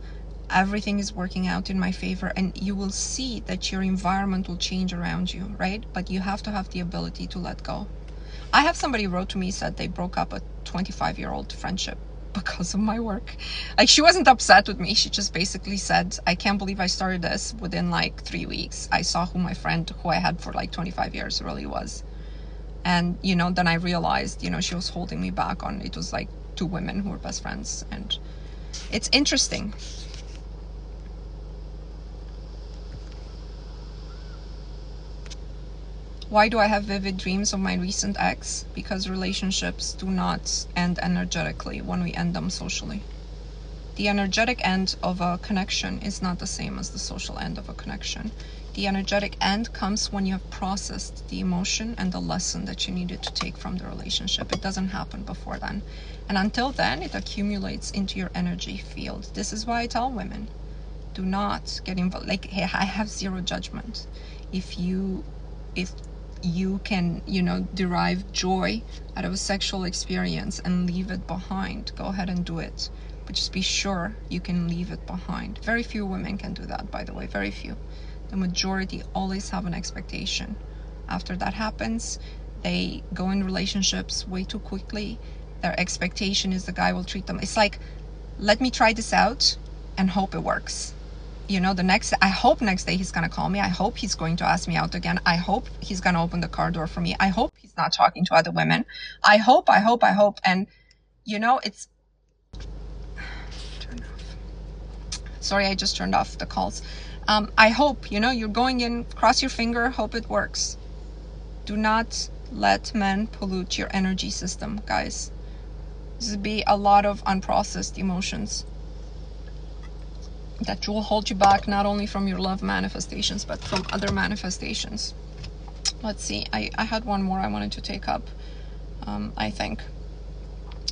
everything is working out in my favor, and you will see that your environment will change around you, right? But you have to have the ability to let go. I have somebody wrote to me, said they broke up a 25-year-old friendship because of my work. Like, she wasn't upset with me, she just basically said, I can't believe I started this. Within like 3 weeks I saw who my friend who I had for like 25 years really was. And then I realized she was holding me back on, it was like 2 women who were best friends. And it's interesting. Why do I have vivid dreams of my recent ex? Because relationships do not end energetically when we end them socially. The energetic end of a connection is not the same as the social end of a connection. The energetic end comes when you have processed the emotion and the lesson that you needed to take from the relationship. It doesn't happen before then. And until then, it accumulates into your energy field. This is why I tell women, do not get involved. Like, hey, I have zero judgment. If you can, derive joy out of a sexual experience and leave it behind, go ahead and do it. But just be sure you can leave it behind. Very few women can do that, by the way, very few. The majority always have an expectation. After that happens, they go in relationships way too quickly. Their expectation is the guy will treat them. It's like, let me try this out and hope it works. I hope next day he's going to call me. I hope he's going to ask me out again. I hope he's going to open the car door for me. I hope he's not talking to other women. I hope. And, it's... Turn off. Sorry, I just turned off the calls. I hope, you're going in, cross your finger, hope it works. Do not let men pollute your energy system, guys. This will be a lot of unprocessed emotions that will hold you back, not only from your love manifestations, but from other manifestations. Let's see, I had one more I wanted to take up, I think.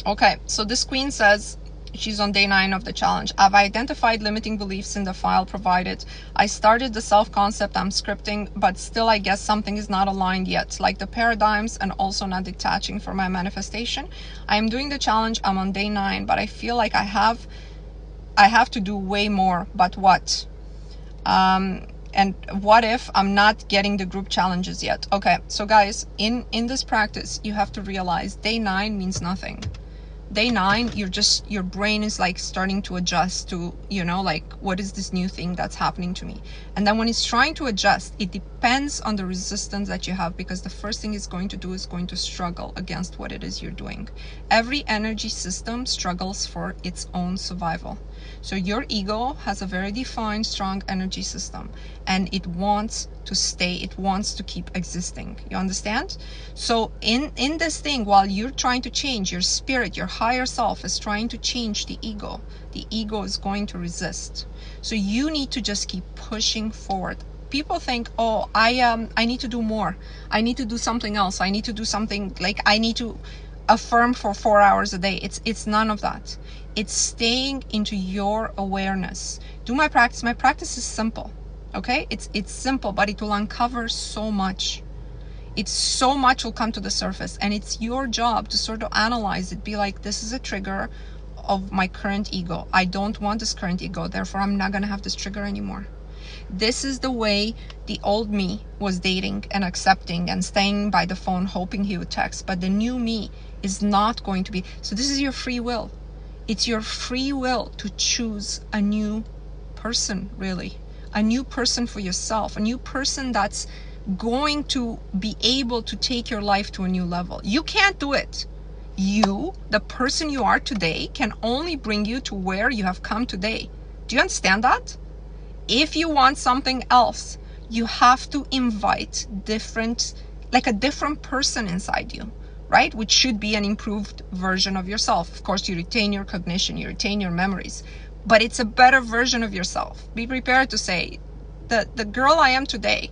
Okay, so this queen says, she's on day 9 of the challenge. I've identified limiting beliefs in the file provided. I started the self-concept I'm scripting, but still I guess something is not aligned yet, like the paradigms, and also not detaching from my manifestation. I am doing the challenge, I'm on day 9, but I feel like I have to do way more, but what? And what if I'm not getting the group challenges yet? Okay, so guys, in this practice, you have to realize day 9 means nothing. Day 9, your brain is like starting to adjust to, like, what is this new thing that's happening to me? And then when it's trying to adjust, it depends on the resistance that you have, because the first thing it's going to do is going to struggle against what it is you're doing. Every energy system struggles for its own survival. So your ego has a very defined, strong energy system, and it wants to stay, it wants to keep existing. You understand? So in this thing, while you're trying to change, your spirit, your higher self is trying to change the ego is going to resist. So you need to just keep pushing forward. People think, oh, I need to do more. I need to do something else. I need to do something, like I need to affirm for 4 hours a day. It's none of that. It's staying into your awareness. Do my practice. My practice is simple. Okay, it's simple, but it will uncover so much. It's so much will come to the surface, and it's your job to sort of analyze it. Be like, this is a trigger of my current ego. I don't want this current ego, therefore I'm not gonna have this trigger anymore. This is the way the old me was dating and accepting and staying by the phone hoping he would text, but the new me is not going to be. So this is your free will. It's your free will to choose a new person, really. A new person for yourself, a new person that's going to be able to take your life to a new level. You can't do it. You, the person you are today, can only bring you to where you have come today. Do you understand that? If you want something else, you have to invite a different person inside you, right? Which should be an improved version of yourself. Of course, you retain your cognition, you retain your memories, but it's a better version of yourself. Be prepared to say, the girl I am today,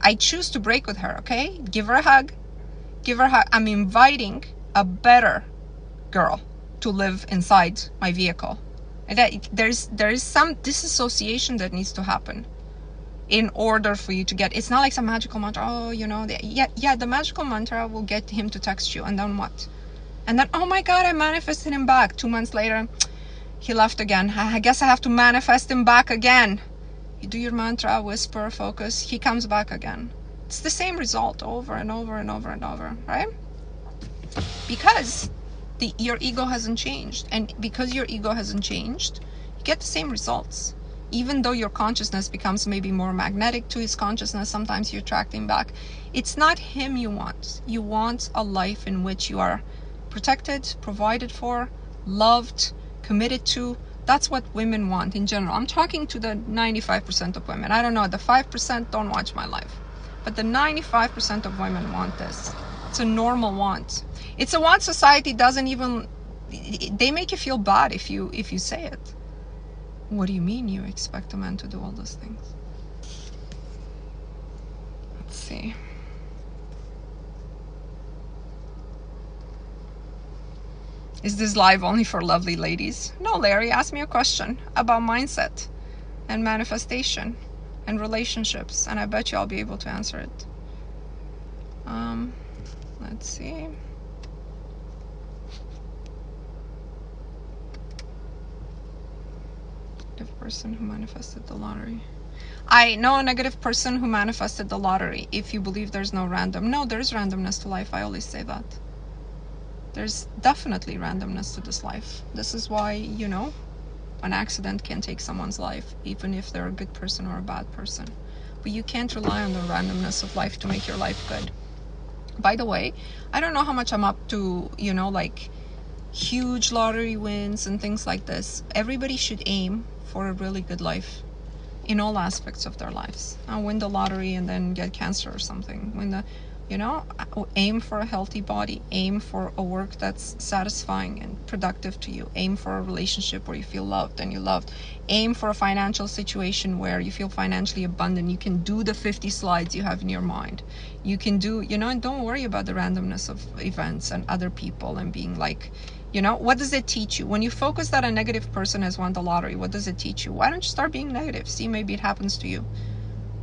I choose to break with her, okay? Give her a hug. Give her a hug. I'm inviting a better girl to live inside my vehicle. There is some disassociation that needs to happen in order for you to get. It's not like some magical mantra. Oh, the magical mantra will get him to text you, and then what? And then, oh my God, I manifested him back. 2 months later, he left again. I guess I have to manifest him back again. You do your mantra, whisper, focus. He comes back again. It's the same result over and over and over and over, right? Because your ego hasn't changed. And because your ego hasn't changed, you get the same results. Even though your consciousness becomes maybe more magnetic to his consciousness, sometimes you attract him back. It's not him you want. You want a life in which you are protected, provided for, loved, committed to. That's what women want in general. I'm talking to the 95% of women. I don't know, the 5% don't watch my life. But the 95% of women want this. It's a normal want. It's a want society doesn't even, they make you feel bad if you say it. What do you mean you expect a man to do all those things? Let's see. Is this live only for lovely ladies? No, Larry, ask me a question about mindset and manifestation and relationships, and I bet you I'll be able to answer it. Let's see. Negative person who manifested the lottery. I know a negative person who manifested the lottery. If you believe there's no random. No, there's randomness to life. I always say that. There's definitely randomness to this life. This is why, an accident can take someone's life, even if they're a good person or a bad person. But you can't rely on the randomness of life to make your life good. By the way, I don't know how much I'm up to, like huge lottery wins and things like this. Everybody should aim for a really good life in all aspects of their lives. I'll win the lottery and then get cancer or something. Aim for a healthy body. Aim for a work that's satisfying and productive to you. Aim for a relationship where you feel loved and you're loved. Aim for a financial situation where you feel financially abundant. You can do the 50 slides you have in your mind. You can do, and don't worry about the randomness of events and other people and being like, what does it teach you? When you focus that a negative person has won the lottery, what does it teach you? Why don't you start being negative? See, maybe it happens to you.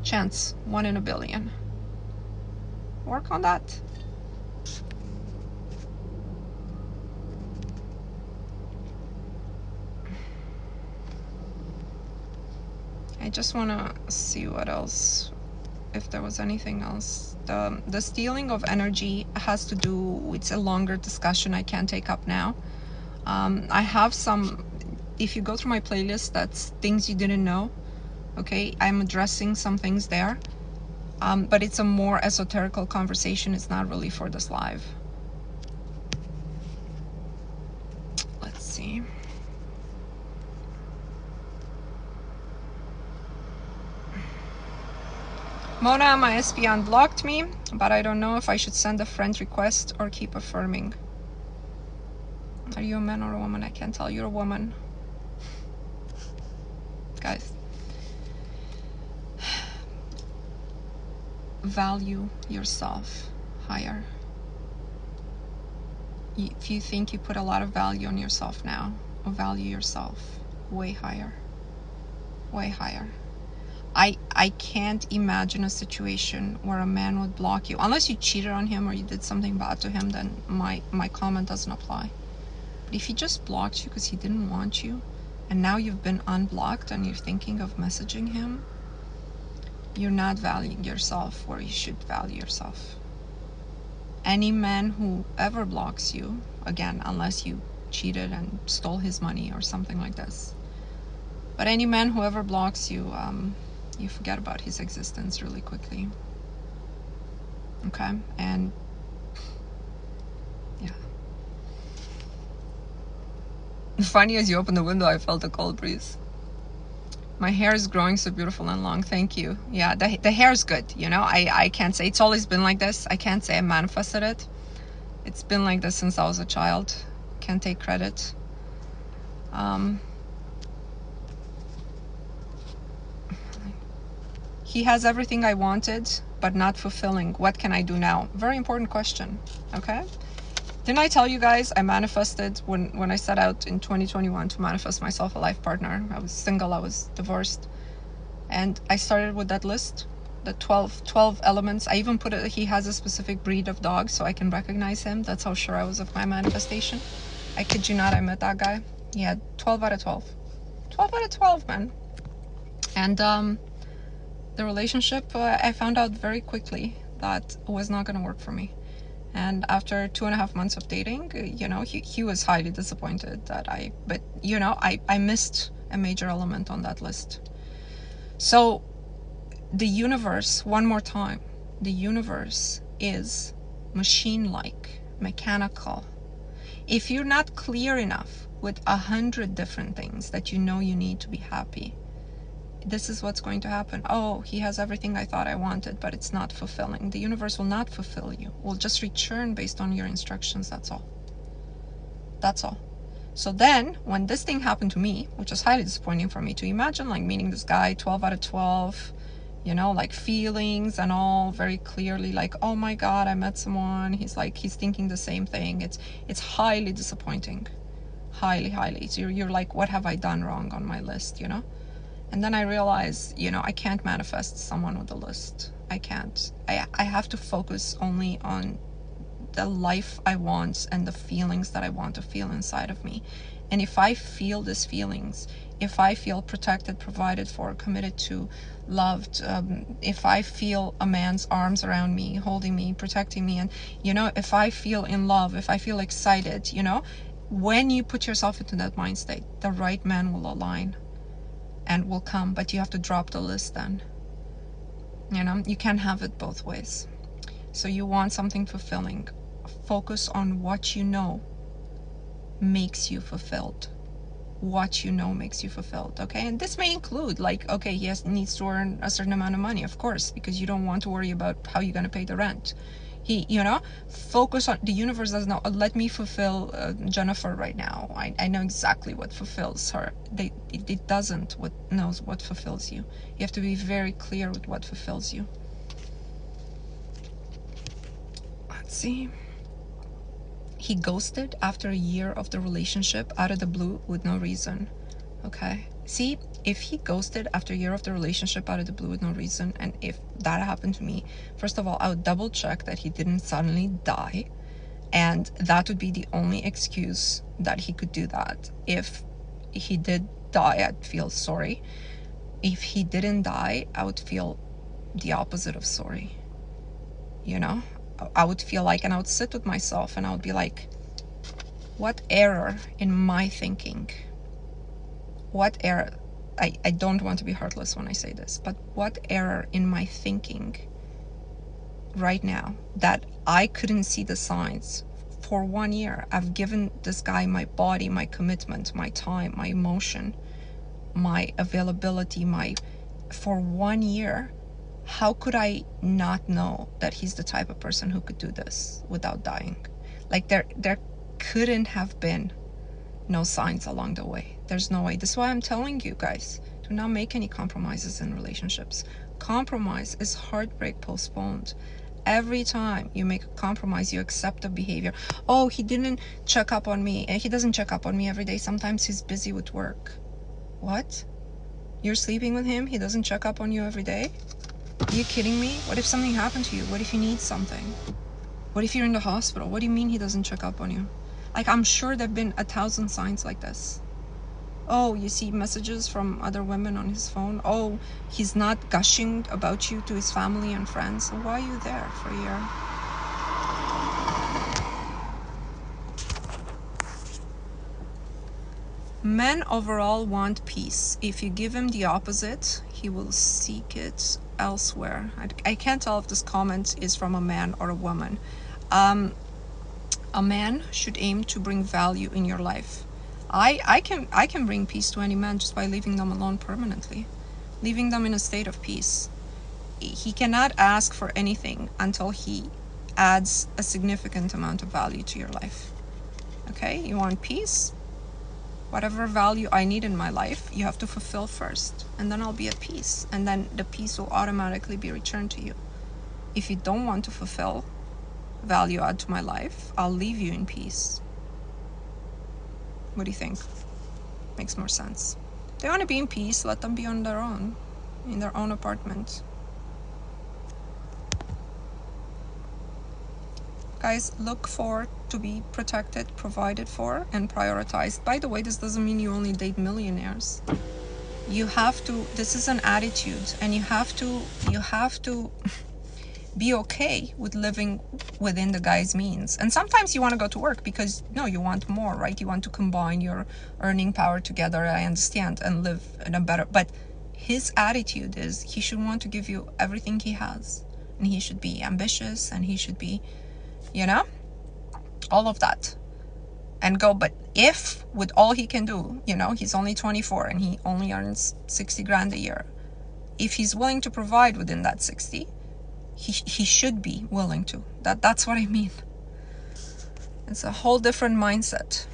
Chance, 1 in a billion. Work on that. I just want to see what else, if there was anything else. The stealing of energy has to do, it's a longer discussion I can't take up now. I have some, if you go through my playlist, that's things you didn't know. Okay, I'm addressing some things there. But it's a more esoterical conversation. It's not really for this live. Let's see. Mona, my SP unblocked me, but I don't know if I should send a friend request or keep affirming. Are you a man or a woman? I can't tell. You're a woman. Guys. Value yourself higher. If you think you put a lot of value on yourself now, or value yourself way higher. Way higher. I can't imagine a situation where a man would block you. Unless you cheated on him or you did something bad to him, then my comment doesn't apply. But if he just blocked you because he didn't want you, and now you've been unblocked and you're thinking of messaging him, you're not valuing yourself where you should value yourself. Any man who ever blocks you, again, unless you cheated and stole his money or something like this. But any man who ever blocks you, you forget about his existence really quickly. Okay? And yeah. Funny, as you opened the window, I felt a cold breeze. My hair is growing so beautiful and long. Thank you. Yeah, the hair is good. You know, I can't say it's always been like this. I can't say I manifested it. It's been like this since I was a child. Can't take credit. He has everything I wanted, but not fulfilling. What can I do now? Very important question. Okay? Didn't I tell you guys I manifested when I set out in 2021 to manifest myself a life partner? I was single, I was divorced. And I started with that list, the 12 elements. I even put it, he has a specific breed of dog so I can recognize him. That's how sure I was of my manifestation. I kid you not, I met that guy. He had 12 out of 12. 12 out of 12, man. And the relationship, I found out very quickly that it was not going to work for me. And after 2.5 months of dating, you know, he was highly disappointed that but you know, I missed a major element on that list. So the universe, one more time, the universe is machine-like, mechanical. If you're not clear enough with 100 different things that you know you need to be happy, this is what's going to happen. Oh, he has everything I thought I wanted, but it's not fulfilling. The universe will not fulfill you. It will just return based on your instructions. That's all. That's all. So then, when this thing happened to me, which was highly disappointing for me, to imagine like meeting this guy, 12 out of 12, you know, like feelings and all very clearly, like, oh my God, I met someone. He's thinking the same thing. It's highly disappointing. Highly. So you're like, what have I done wrong on my list, you know? And then I realized, you know, I can't manifest someone with a list. I can't. I have to focus only on the life I want and the feelings that I want to feel inside of me. And if I feel these feelings, if I feel protected, provided for, committed to, loved, if I feel a man's arms around me, holding me, protecting me, and, you know, if I feel in love, if I feel excited, you know, when you put yourself into that mind state, the right man will align and will come, but you have to drop the list then. You know, you can't have it both ways. So you want something fulfilling. Focus on what you know makes you fulfilled. What you know makes you fulfilled, okay? And this may include, like, okay, he needs to earn a certain amount of money, of course, because you don't want to worry about how you're going to pay the rent. You know, focus on, the universe doesn't know, let me fulfill Jennifer right now. I know exactly what fulfills her. It doesn't what knows what fulfills you. You have to be very clear with what fulfills you. Let's see. He ghosted after a year of the relationship out of the blue with no reason. Okay. See, if he ghosted after a year of the relationship out of the blue with no reason, and if that happened to me, first of all, I would double check that he didn't suddenly die. And that would be the only excuse that he could do that. If he did die, I'd feel sorry. If he didn't die, I would feel the opposite of sorry. You know? I would feel like, and I would sit with myself and I would be like, what error in my thinking? What error? I don't want to be heartless when I say this, but what error in my thinking right now that I couldn't see the signs? For 1 year, I've given this guy my body, my commitment, my time, my emotion, my availability, for 1 year. How could I not know that he's the type of person who could do this without dying? Like there couldn't have been no signs along the way. There's no way. This is why I'm telling you guys, do not make any compromises in relationships. Compromise is heartbreak postponed. Every time you make a compromise, you accept a behavior. Oh, he didn't check up on me. He doesn't check up on me every day. Sometimes he's busy with work. What? You're sleeping with him? He doesn't check up on you every day? Are you kidding me? What if something happened to you? What if you need something? What if you're in the hospital? What do you mean he doesn't check up on you? Like, I'm sure there have been 1,000 signs like this. Oh, you see messages from other women on his phone. Oh, he's not gushing about you to his family and friends. So why are you there for a year? Men overall want peace. If you give him the opposite, he will seek it elsewhere. I can't tell if this comment is from a man or a woman. A man should aim to bring value in your life. I can bring peace to any man just by leaving them alone permanently, leaving them in a state of peace. He cannot ask for anything until he adds a significant amount of value to your life. Okay, you want peace? Whatever value I need in my life, you have to fulfill first, and then I'll be at peace, and then the peace will automatically be returned to you. If you don't want to fulfill value add to my life, I'll leave you in peace. What do you think? Makes more sense. They want to be in peace, let them be on their own, in their own apartment. Guys, look for to be protected, provided for, and prioritized. By the way, this doesn't mean you only date millionaires. You have to, this is an attitude, and you have to be okay with living within the guy's means. And sometimes you want to go to work because, no, you want more, right? You want to combine your earning power together, I understand, and live in a better, but his attitude is he should want to give you everything he has. And he should be ambitious, and he should be, you know, all of that. And go, but if with all he can do, you know, he's only 24 and he only earns 60 grand a year. If he's willing to provide within that 60, he should be willing to. That's what I mean. It's a whole different mindset.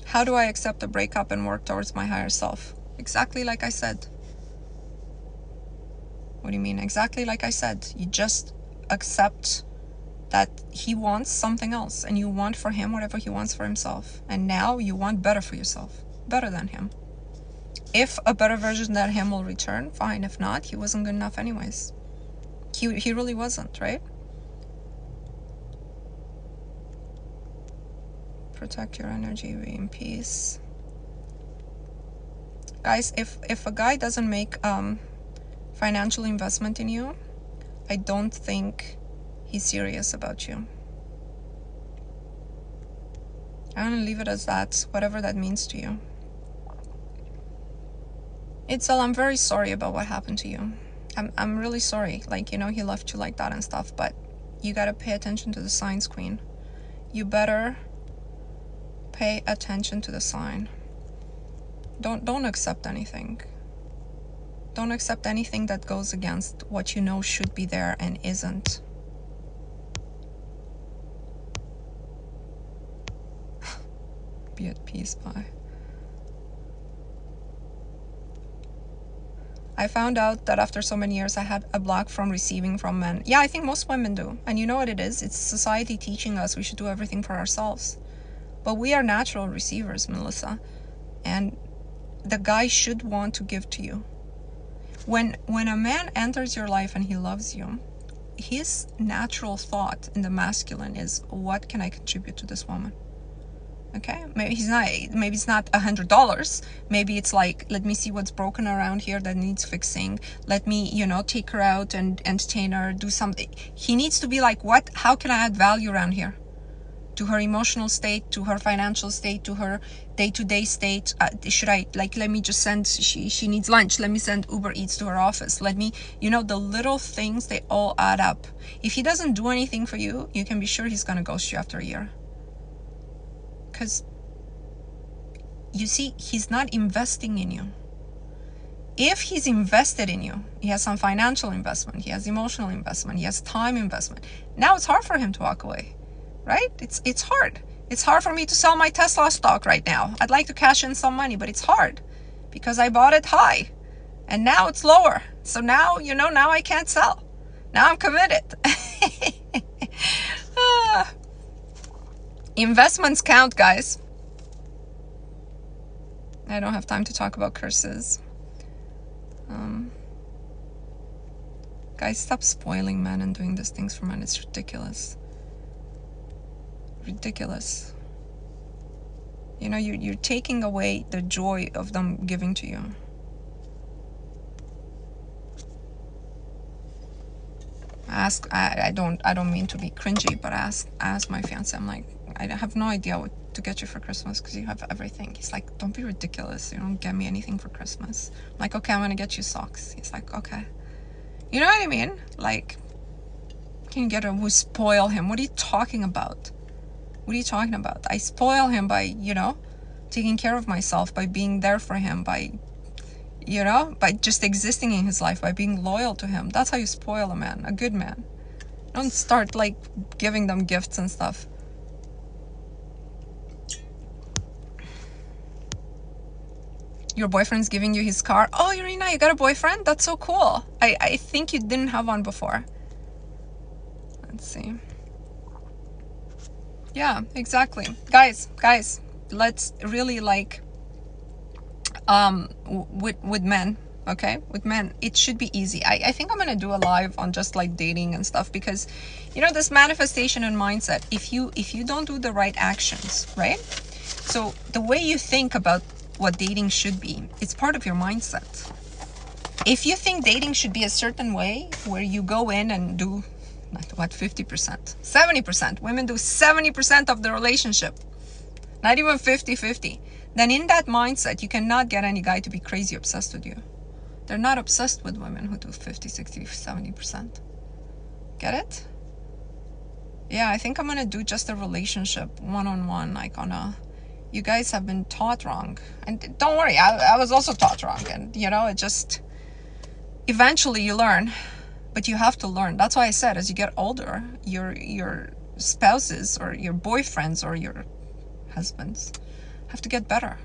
How do I accept a breakup and work towards my higher self? Exactly like I said. What do you mean? Exactly like I said. You just accept that he wants something else, and you want for him whatever he wants for himself. And now you want better for yourself, better than him. If a better version than him will return, fine. If not, he wasn't good enough anyways. He really wasn't, right? Protect your energy, be in peace. Guys, if a guy doesn't make financial investment in you, I don't think he's serious about you. I'm gonna leave it as that, whatever that means to you. Itzel, I'm very sorry about what happened to you. I'm really sorry. Like, you know, he left you like that and stuff, but you gotta pay attention to the signs, Queen. You better pay attention to the sign. Don't accept anything. Don't accept anything that goes against what you know should be there and isn't. Be at peace, bye. I found out that after so many years I had a block from receiving from men. Yeah, I think most women do. And you know what it is? It's society teaching us we should do everything for ourselves. But we are natural receivers, Melissa. And the guy should want to give to you. When a man enters your life and he loves you, his natural thought in the masculine is, what can I contribute to this woman? Okay, maybe it's not $100. Maybe it's like, let me see what's broken around here that needs fixing. Let me, you know, take her out and entertain her, do something. He needs to be like, how can I add value around here? To her emotional state, to her financial state, to her day-to-day state. Should I, like, let me just send, she needs lunch. Let me send Uber Eats to her office. Let me, you know, the little things, they all add up. If he doesn't do anything for you, you can be sure he's going to ghost you after a year. Because, you see, he's not investing in you. If he's invested in you, he has some financial investment, he has emotional investment, he has time investment. Now it's hard for him to walk away, right? It's hard. It's hard for me to sell my Tesla stock right now. I'd like to cash in some money, but it's hard because I bought it high and now it's lower. So now, you know, now I can't sell. Now I'm committed. Investments count, guys. I don't have time to talk about curses. Guys, stop spoiling men and doing these things for men. It's ridiculous. Ridiculous. You know, you're taking away the joy of them giving to you. I don't mean to be cringy, but I ask my fiance, I'm like, I have no idea to get you for Christmas because you have everything. He's like, don't be ridiculous. You don't get me anything for Christmas. I'm like, okay, I'm going to get you socks. He's like, okay. You know what I mean? Like, can you get him? We spoil him. What are you talking about? What are you talking about? I spoil him by, you know, taking care of myself, by being there for him, by, you know, by just existing in his life, by being loyal to him. That's how you spoil a man, a good man. Don't start like giving them gifts and stuff. Your boyfriend's giving you his car. Oh, Irina, you got a boyfriend? That's so cool. I think you didn't have one before. Let's see. Yeah, exactly. Guys, let's really like, with men, okay? With men, it should be easy. I think I'm gonna do a live on just like dating and stuff because, you know, this manifestation and mindset, if you don't do the right actions, right? So the way you think about what dating should be, it's part of your mindset. If you think dating should be a certain way where you go in and do, what, 50%, 70%, women do 70% of the relationship, not even 50-50, then in that mindset, you cannot get any guy to be crazy obsessed with you. They're not obsessed with women who do 50, 60, 70%. Get it? Yeah, I think I'm gonna do just a relationship one-on-one, like on a, you guys have been taught wrong. And don't worry, I was also taught wrong. And, you know, it just, eventually you learn. But you have to learn. That's why I said, as you get older, your spouses or your boyfriends or your husbands have to get better.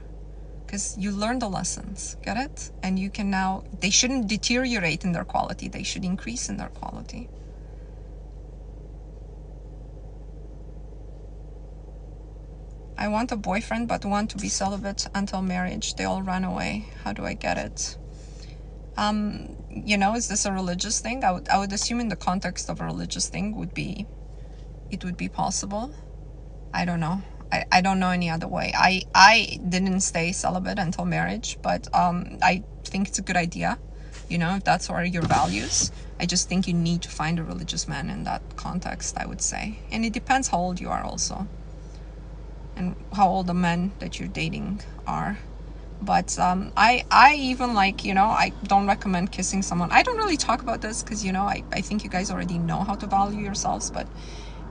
Because you learn the lessons. Get it? And you can now, they shouldn't deteriorate in their quality. They should increase in their quality. I want a boyfriend, but want to be celibate until marriage. They all run away. How do I get it? You know, is this a religious thing? I would assume in the context of a religious thing it would be possible. I don't know. I don't know any other way. I didn't stay celibate until marriage, but I think it's a good idea. You know, if that's what are your values. I just think you need to find a religious man in that context, I would say. And it depends how old you are also. And how old the men that you're dating are. But I even like, you know, I don't recommend kissing someone. I don't really talk about this because, you know, I think you guys already know how to value yourselves. But,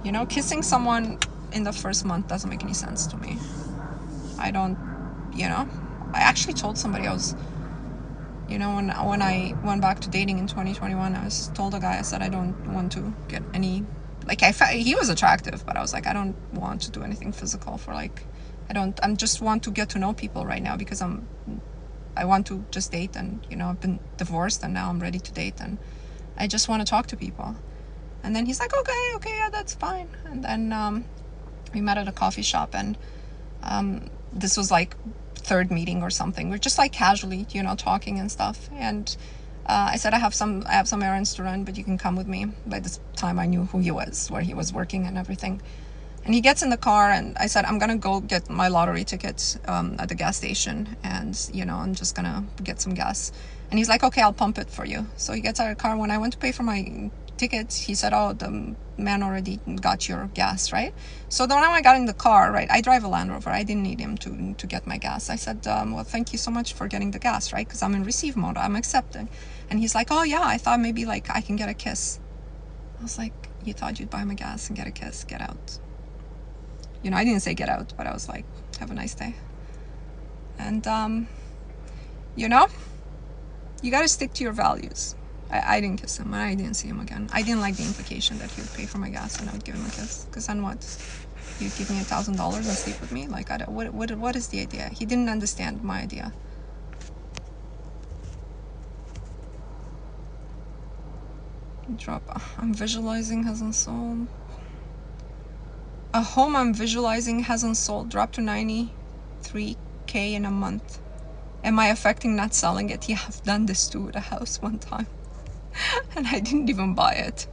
you know, kissing someone in the first month doesn't make any sense to me. I don't, you know. I actually told somebody I was, you know, when I went back to dating in 2021, I was told a guy, I said I don't want to get any, like, he was attractive, but I was like, I don't want to do anything physical for like, I just want to get to know people right now because I want to just date, and, you know, I've been divorced and now I'm ready to date and I just want to talk to people. And then he's like, okay, yeah, that's fine. And then we met at a coffee shop, and this was like third meeting or something. We're just like casually, you know, talking and stuff. And I said, I have some errands to run, but you can come with me. By this time I knew who he was, where he was working and everything. And he gets in the car, and I said, I'm gonna go get my lottery tickets at the gas station, and, you know, I'm just gonna get some gas. And he's like, okay, I'll pump it for you. So he gets out of the car. When I went to pay for my tickets, he said, oh, the man already got your gas, right? So then when I got in the car, right, I drive a Land Rover. I didn't need him to get my gas. I said, well, thank you so much for getting the gas, right? Because I'm in receive mode. I'm accepting. And he's like, oh, yeah, I thought maybe like I can get a kiss. I was like, you thought you'd buy my gas and get a kiss? Get out. You know, I didn't say get out, but I was like, have a nice day. And, you know, you got to stick to your values. I didn't kiss him, and I didn't see him again. I didn't like the implication that he would pay for my gas and I would give him a kiss. Because then what? You'd give me $1,000 and sleep with me? Like, what is the idea? He didn't understand my idea. Drop. I'm visualizing hasn't sold. A home I'm visualizing hasn't sold. Dropped to 93K in a month. Am I affecting not selling it? Yeah, I've done this too with a house one time. And I didn't even buy it.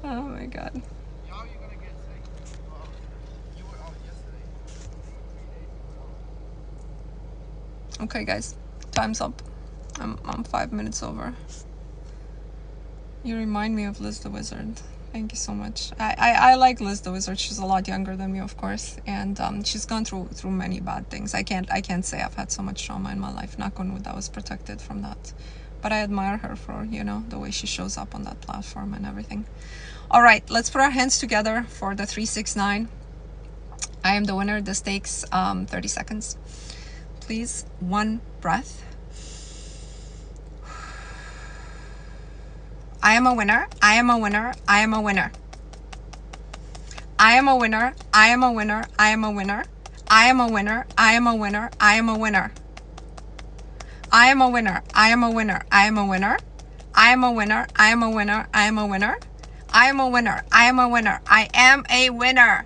Oh my god. Okay guys, time's up. I'm 5 minutes over. You remind me of Liz the Wizard. Thank you so much. I like Liz the Wizard. She's a lot younger than me, of course, and she's gone through many bad things. I can't say I've had so much trauma in my life. Knock on wood, I was protected from that. But I admire her for, you know, the way she shows up on that platform and everything. All right, let's put our hands together for the 369. I am the winner. This takes 30 seconds. Please, one breath. I am a winner. I am a winner. I am a winner. I am a winner. I am a winner. I am a winner. I am a winner. I am a winner. I am a winner. I am a winner. I am a winner. I am a winner. I am a winner. I am a winner. I am a winner. I am a winner. I am a winner. I am a winner.